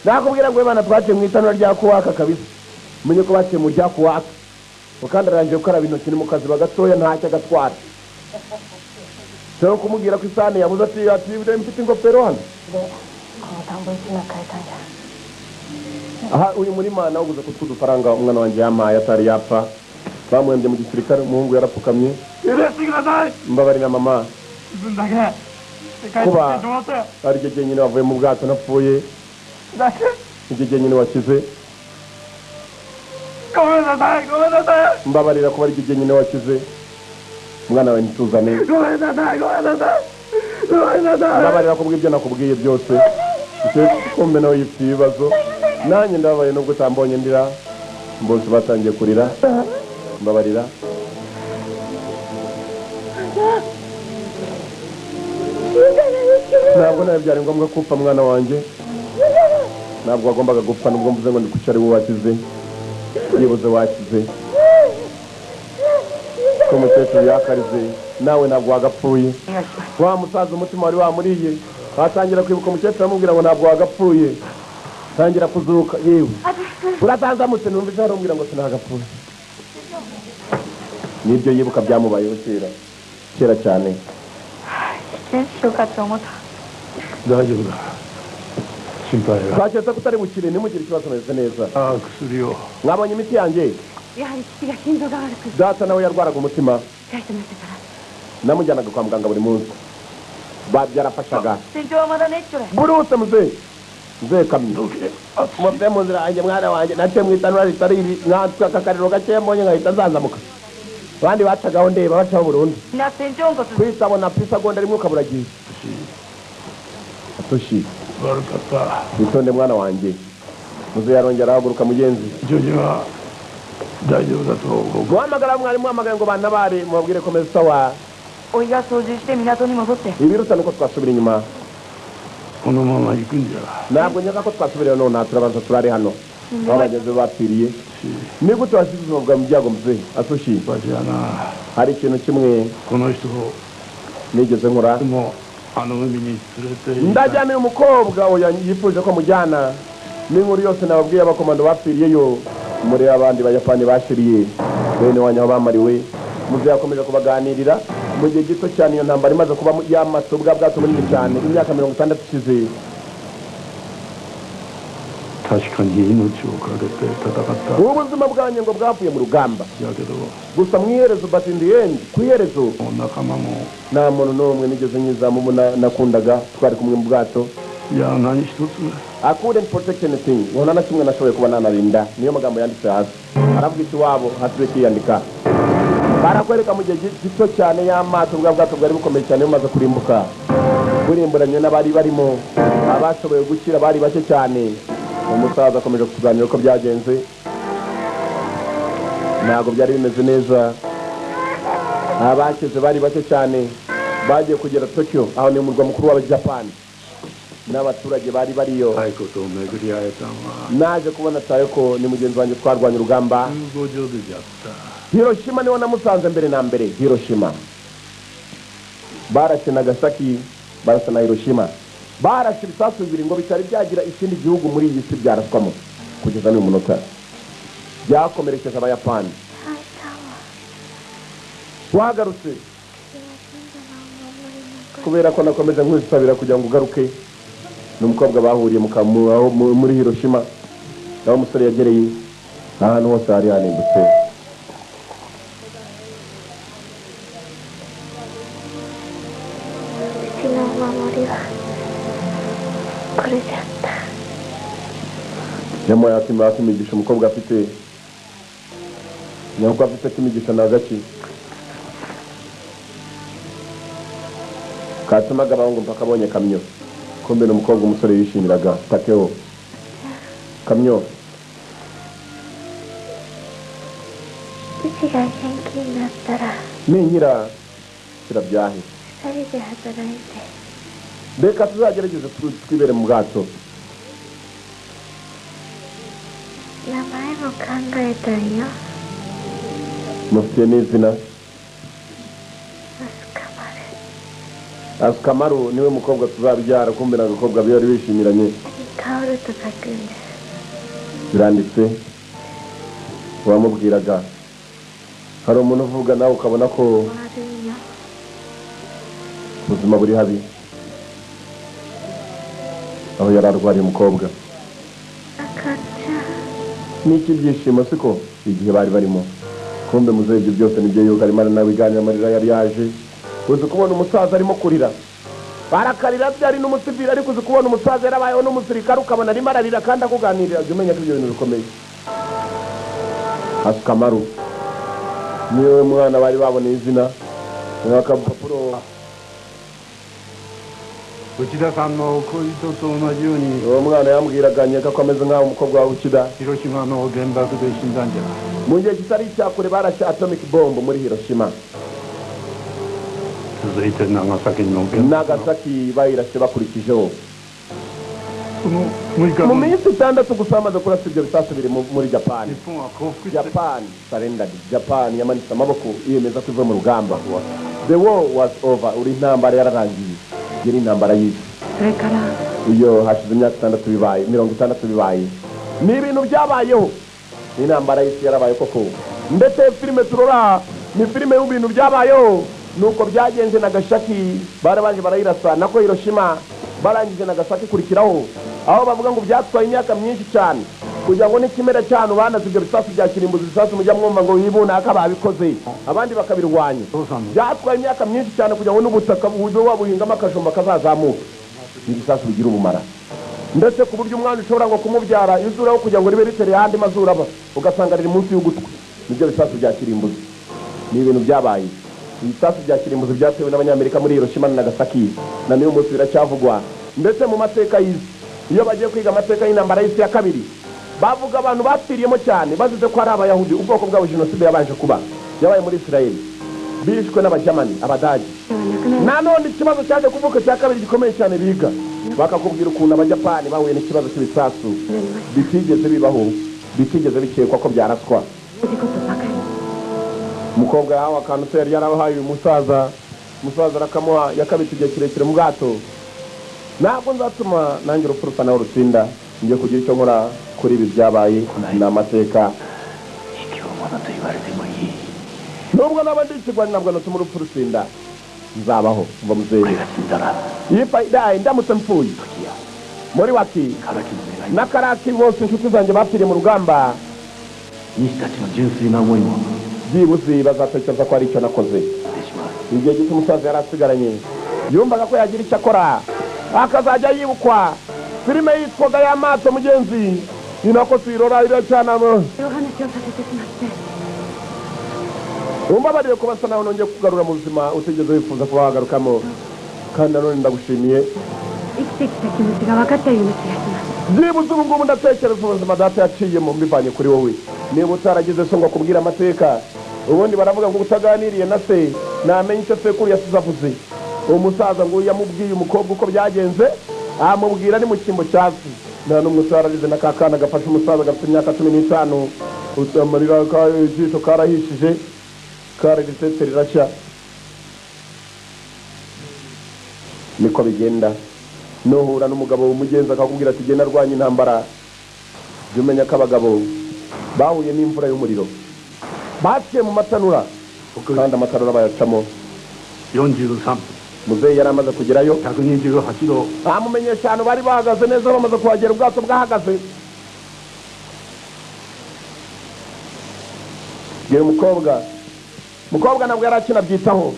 nakubwira ngo imana twaciye mu itanura rya kuwaka kabisa umenye ko baciye mu rya kuwaka ukandi arangije gukaraba intoki ni mu kazi bagatoya ntacyo agatwara cyangwa kumubwira ko isahani yabuze ati mfite ingofero hano aha uyu murima nawuguze ko tw'udufaranga umwana wanjye yampaye atari yapfa bamuhembye mu gisirikare umuhungu yarapfukamye mbabarira mama kuba ari ryo jyenyine wavuye mu bwato napfuye iryo jyenyine wakize mbabarira kuba ari ryo jyenyine wakize umwana wawe ntituzane mbabarira kubwo ibyo nakubwiye byose kumbe nawe yifite ibibazo nanjye ndababaye nubwo utambonye ndira bose batangiye kurira mbabarira ntabwo nawe byari ngombwa kupfa mwana wanjye ntabwo wagombaga gupfa nubwo mvuze ngo ndikuce ari wowe wakize yibuze wakize ko umukecuru yakarize nawe ntabwo wagapfuye wa musaza umutima wari wamuriye watangira kwibuka umukecuru amubwira ngo ntabwo wagapfuye tangira kuzuka yewe uratanzamutse numva ijoro umbwira ngo sinagapfuye nibyo yibuka byamubayeho kera cyane twaketse ko utari bukire ntimugire ikibazo meze neza mwabonye imiti yanjye やはり父が心臓が悪く data nawe yarwaraga umutima 帰ってましたから namujyanaga kwa muganga buri munsi byarafashaga 船長はまだねっちょれ burute muzehe Kamyo muve mu nzira yanjye mwana wanjye naciye mu itanura ritari iri nkatwe aka kariro gakeya mbonye nkahita nzanzamuka abandi bacagaho ndeba bacaho burundu みんな船長んこつ kwisabona pisagonda rimwe ukaburagiye atoshi witonde mwana wanjye muzehe yarongera ahaguruka mugenzi muhamagara mwarimu muhamagara ngo bantabare mubabwire komeza sawa おいが操縦して港に戻って ibiruta nuko twasubira inyuma このまま行くんじゃ ntabwo nyaka ko twasubira none turabanza turare hano aho bageze bapfiriye ni gute wasize ubuzima bwawe mu byago muzehe atoshi バチやな hari ikintu kimwe この人 nigeze nkora も ndajyana uyu mukobwa oya yifuje ko mujyana n'inkuru yose nababwiye abakomando bapfiriyeyo muri abandi bayapani bashiriye bene wanyu bamariwe muze yakomeje kubaganirira mu gihe gito cyane iyo ntambara imaze kuba yamaso bwa bwato bunini cyane imyaka 60 ishize ubuzima bwanjye ngo bwavuye mu rugamba gusa mwiherezo but in the end kwiherezo nta muntu n'umwe nigeze nyizamu nakundaga twari kumwe mu bwato I couldn't protect anything nkona na kimwe nashoboye kuba nanarinda niyo magambo yanditse hasi aravuga iti wabo hasibe kiyandika barakwereka mu gihe gito cyane y'amato bwa bwato bwari bukomeye cyane bumaze kurimbuka burimburanye n'abari barimo abashoboye gukira bari bake cyane umusaza akomeje kutuganira ko byagenze ntabwo byari bimeze neza abakize bari bake cyane bagiye kugera Tokyo aho ni umurwa mukuru wa Japan n'abaturage bari bariyo naje kubona tayo ko ni mugenzi wanjye twarwanya urugamba Hiroshima niho namusanze mbere na mbere Hiroshima barashe Nagasaki barashe na Hiroshima barashe ibisasu bibiri ngo bitari byagira ikindi gihugu muri iyi si byaraswamo kugeza n'uyu munota byakomerekeje abayapani wagarutse kubera ko nakomeje nkwisabira kugira ngo ugaruke n'umukobwa bahuriye muri Hiroshima naho umusore yagereye ahantu hose hari hanimbutse nyamara yatimigisha umukobwa afite nyamara afite kimigisha nagaki katumaga abahungu mpaka abonye kamyo kumbe n'umukobwa umusore yishimiraga Takeo kamyo ninkira kirabyahe reka tuzagerageze twibere mu bwato mufite n'izina Asukamaru niwe mukobwa tuzabyara kumbe n'agakobwa bari bishimiranye biranditse wamubwiraga hari umuntu uvuga nawe ukabona ko ubuzima buri habi aho yari arwariye umukobwa n'iki byishimo siko igihe bari barimo kumbe muzehe ibyo byose nibyo yuko arimo aranabiganira amarira yari yaje uzi kubona umusaza arimo kurira barakarira byari n'umusivili ariko uzi kubona umusaza yarabayeho n'umusirikare ukabona arimo ararira kandi akuganirira jya umenya ko ibyo bintu bikomeye Asukamaru niwe mwana bari baboneye izina n'akapapuro uwo mwana yambwiraga nyeka ko ameze nk'aho umukobwa wa Uchida mu gihe kitari icyakure barashe atomic bomb muri Hiroshima Nagasaki bayirashe bakurikijeho mu minsi 6 gusa bamaze kurasa ibyo bisasu biri muri Japan surrendered Japan yamanitse amaboko yemeza ko iva mu rugamba the war was over uri intambara yararangiye yari intambara y'isi iyo hashize imyaka 6 bibaye 60 bibaye ni ibintu byabayeho ni intambara y'isi yarabaye koko ndetse filime turora ni filime y'ibintu byabayeho nuko byagenze Nagasaki barabanje barayirasa nako Hiroshima barangije Nagasaki kurikiraho aho bavuga ngo byatwaye imyaka myinshi cyane kugira ngo n'ikimera cyane banaze ibyo bisasu bya kirimbuzi bisasu mujya mwumva ngo yibuna akababikoze abandi bakabirwanya byatwaye imyaka myinshi cyane kugira ngo n'ubutaka buhujwe wabuhingamo akajumba kazazamuka ibisasu bigira ubumara ndetse ku buryo umwana ushobora ngo kumubyara izuraho kugira ngo ribe ritereye ahandi mazuru aba ugasanga riri munsi y'ugutwi nibyo bisasu bya kirimbuzi ni ibintu byabaye ibisasu bya kirimbuzi byatewe n'abanyamerika muri Hiroshima na Nagasaki na niyo munsi biracyavugwa ndetse mu mateka y'isi iyo bagiye kwiga amateka y'intambara y'isi ya kabiri bavuga abantu bapfiriyemo cyane bazize ko ari abayahudi ubwoko bwabo jenoside yabanje kuba yabaye muri Israel bishwe n'abajamani abadage nanone ikibazo cyaje kuvuka cya kabiri gikomeye cyane biga bakakubwira ukuntu abajapani bahuye n'ikibazo cy'ibisasu bitigeze bibaho bitigeze bikekwa ko byaraswa umukobwa yawe akantu se yari yarabahaye uyu musaza umusaza arakamuha yakabita igihe kirekire mu bwato ntabwo nzatuma nanjye urupfu rusa naho rutsinda ngiye kugira icyo nkora kuri ibi byabaye ni amateka nubwo naba ndi ikigwari ntabwo natuma urupfu rutsinda nzabaho mva muzehe ndamutse mpfuye muri waki na karaki bose inshuti zanjye bapfiriye mu rugamba byibuze bazatekereza ko hari icyo nakoze igihe gito umusaza yari asigaranye yumvaga ko yagira icyo akora akazajya yibukwa filime yitwaga y'amato mugenzi ni nako tuyirora iracyanamo umbabarire ko basa nawe nongeye kugarura mu buzima utigeze wifuza kuba wagarukamo kandi nanone ndagushimiye byibuze ubu ngubu ndatekereza ubuzima data yaciyemo mbivanye kuri wowe niba utaragize so ngo akubwire amateka ubundi baravuga ngo utaganiriye na se namenye icyo sekuru yasize avuze uwo musaza ngo yamubwiye umukobwa uko byagenze amubwira ni mu cyimbo cyasi nta n'umwe utararize na kakana gafashe umusaza gafite imyaka 15 amarira ijisho karahishije kararisetse rirashya niko bigenda nuhura n'umugabo w'umugenzi akakubwira ati genda arwanya intambara jya umenya ko abagabo bahuye n'imvura y'umuriro baciye mu matanura kandi amatanura bayacamo 43 muzehe yari amaze kugerayo 128度 amumenyesha ahantu bari bahagaze neza bamaze kuhagera ubwato bwahagaze yewe umukobwa ntabwo yari akinabyitaho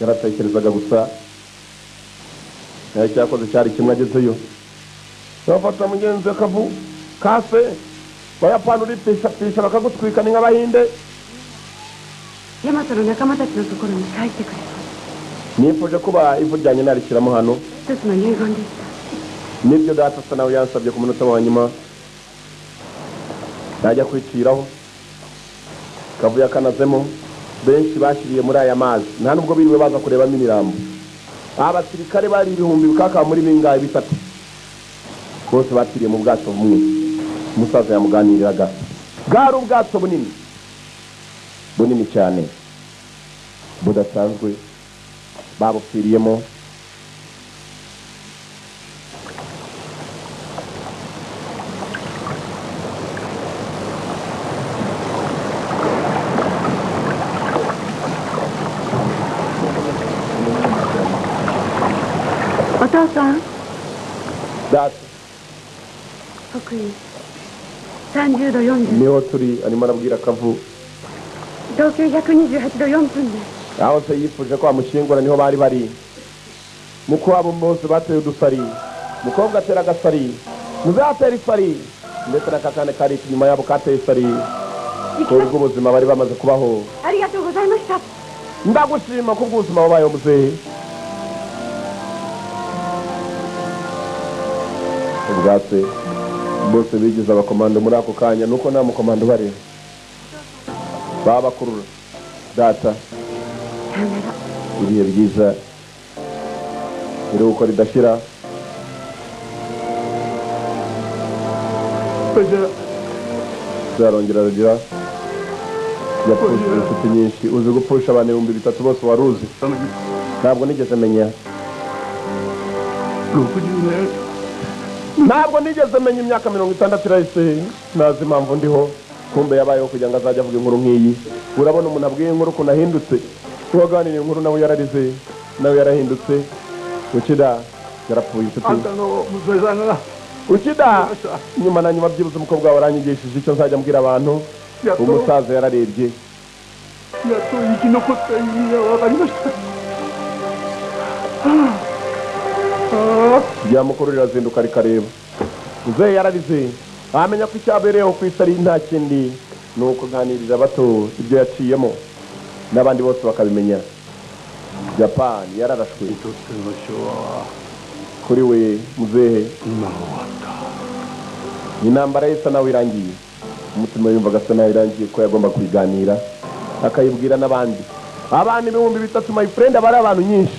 yaratekerezaga gusa cyakoze cyari kimwe agezeyo bafata mugenzi akavu kase bayapana uripishapisha bakagutwika ni nk'abahinde nifuje kuba ivu ryanjye narishyiramo hano nibyo data asa nawe yansabye ku munota wa nyuma najya kwiciraho kavuye akanazemo benshi bashyiriye muri aya mazi nta nubwo biriwe baza kurebamo imirambo abasirikare bari ibihumbi bikaka muri bingahe bitatu bose batiriye mu bwato bumwe umusaza yamuganiriraga bwari ubwato bunini cyane budasanzwe babupfiriyemo data 30度40niho turi arimo arabwira akavu東京128度4分です aho se yifuje ko amushingura niho bari muko abo bose bateye udusari mukobwa atera agasari muzatera isari ndetse n'akakane kari inyuma yabo kateye isari kubwo ubuzima bari bamaze kubaho ありがとうございました ndagushima ko ubuzima wabayeho muzehe ubwatse bose bigize abakomando muri ako kanya nuko nta mukomando bari babakurura data ibihe byiza iruhuko ridashira zarongera rugira yapfushije inshuti nyinshi uzi gupfusha abantu 3,000 bose waruzi ntabwo nigeze menya ntabwo nigeze menya imyaka 60 irahise nazi impamvu ndiho kumbe yabayeho kugira ngo azajya avuga inkuru nk'iyi urabona umuntu abwiye inkuru ukuntu ahindutse uwaganiriye inkuru nawe yararize nawe yarahindutse ukida yarapfuye inshuti ukida nyuma na nyuma byibuze umukobwa wawe aranyigishije icyo nzajya mbwira abantu umusaza yararebye ryamukuru rirazinduka rikareba muzehe yararize amenya ko icyabereyeho ku isi ari nta kindi ni ukuganirira bato ibyo yaciyemo n'abandi bose bakabimenya Japani yararashwe kuri we muzehe intambara isa nawe irangiye umutima yumvaga asa nawe irangiye ko yagomba kuyiganira akayibwira n'abandi abandi 3,000 my friend abari abantu nyinshi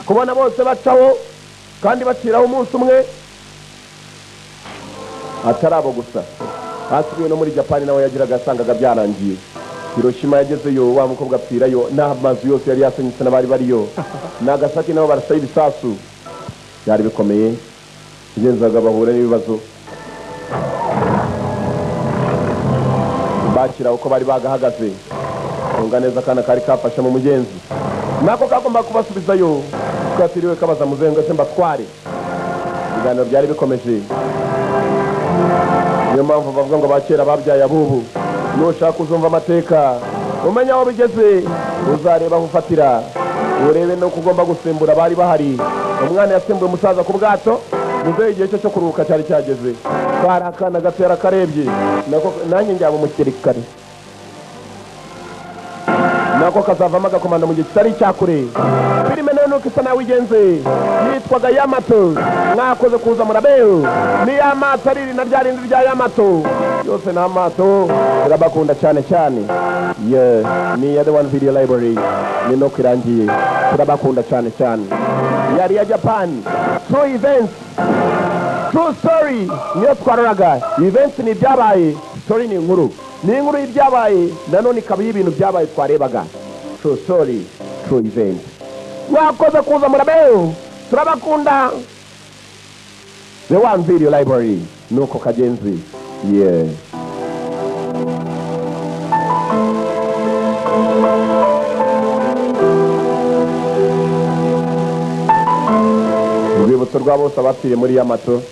kubona bose bacaho kandi baciraho umunsi umwe atari abo gusa hasibiwe no muri Japani nawe yagiraga asangaga byarangiye Hiroshima yagezeyo wa mukobwa apfirayo n'amazu yose yari yasenyutse n'abari bariyo Nagasaki nabo barasaye ibisasu byari bikomeye bigenzaga bahura n'ibibazo bakira uko bari bagahagaze unga neza kana kari kafashe mu mugenzi nako kagomba kubasubizayo twatiriwe kabaza muzengo se mbatware ibiganiro byari bikomeje niyo mpamvu bavuga ngo bakera babyaye abubu nushaka uzumva amateka umenya aho bigeze uzareba aho ufatira urebe no kugomba gusimbura bari bahari umwana yasimbuye umusaza ku bwato muzehe igihe cyo kuruhuka cyari cyageze kari akana gatera karebye nanjye njyaba umukirikare nako kazavamo agakomanda mu gihe kitari icyakure filime nayo nuko isa nawe igenze yitwaga Yamato mwakoze kuza murabeho ni Yamato ari na rya rindi rya Yamato yose ni amato turabakunda cyane cyane ni The One Video Library ni no kirangiye turabakunda cyane cyane yari ya Japan True Events True Story niyo twaroraga events ni byabaye story ni inkuru y'ibyabaye nanone ikaba y'ibintu byabaye twarebaga True Story True Event mwakoze kuza murabeho turabakunda The One Video Library nuko kagenzi urwibutso rwa bose abapfiriye muri Yamato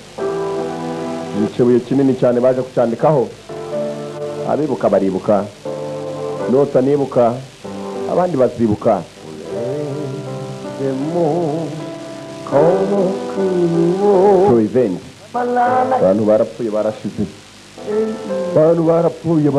ikibuye kinini cyane baje kucyandikaho abibuka baribuka nota nibuka abandi bazibuka True Event abantu barapfuye barashize abantu barapfuye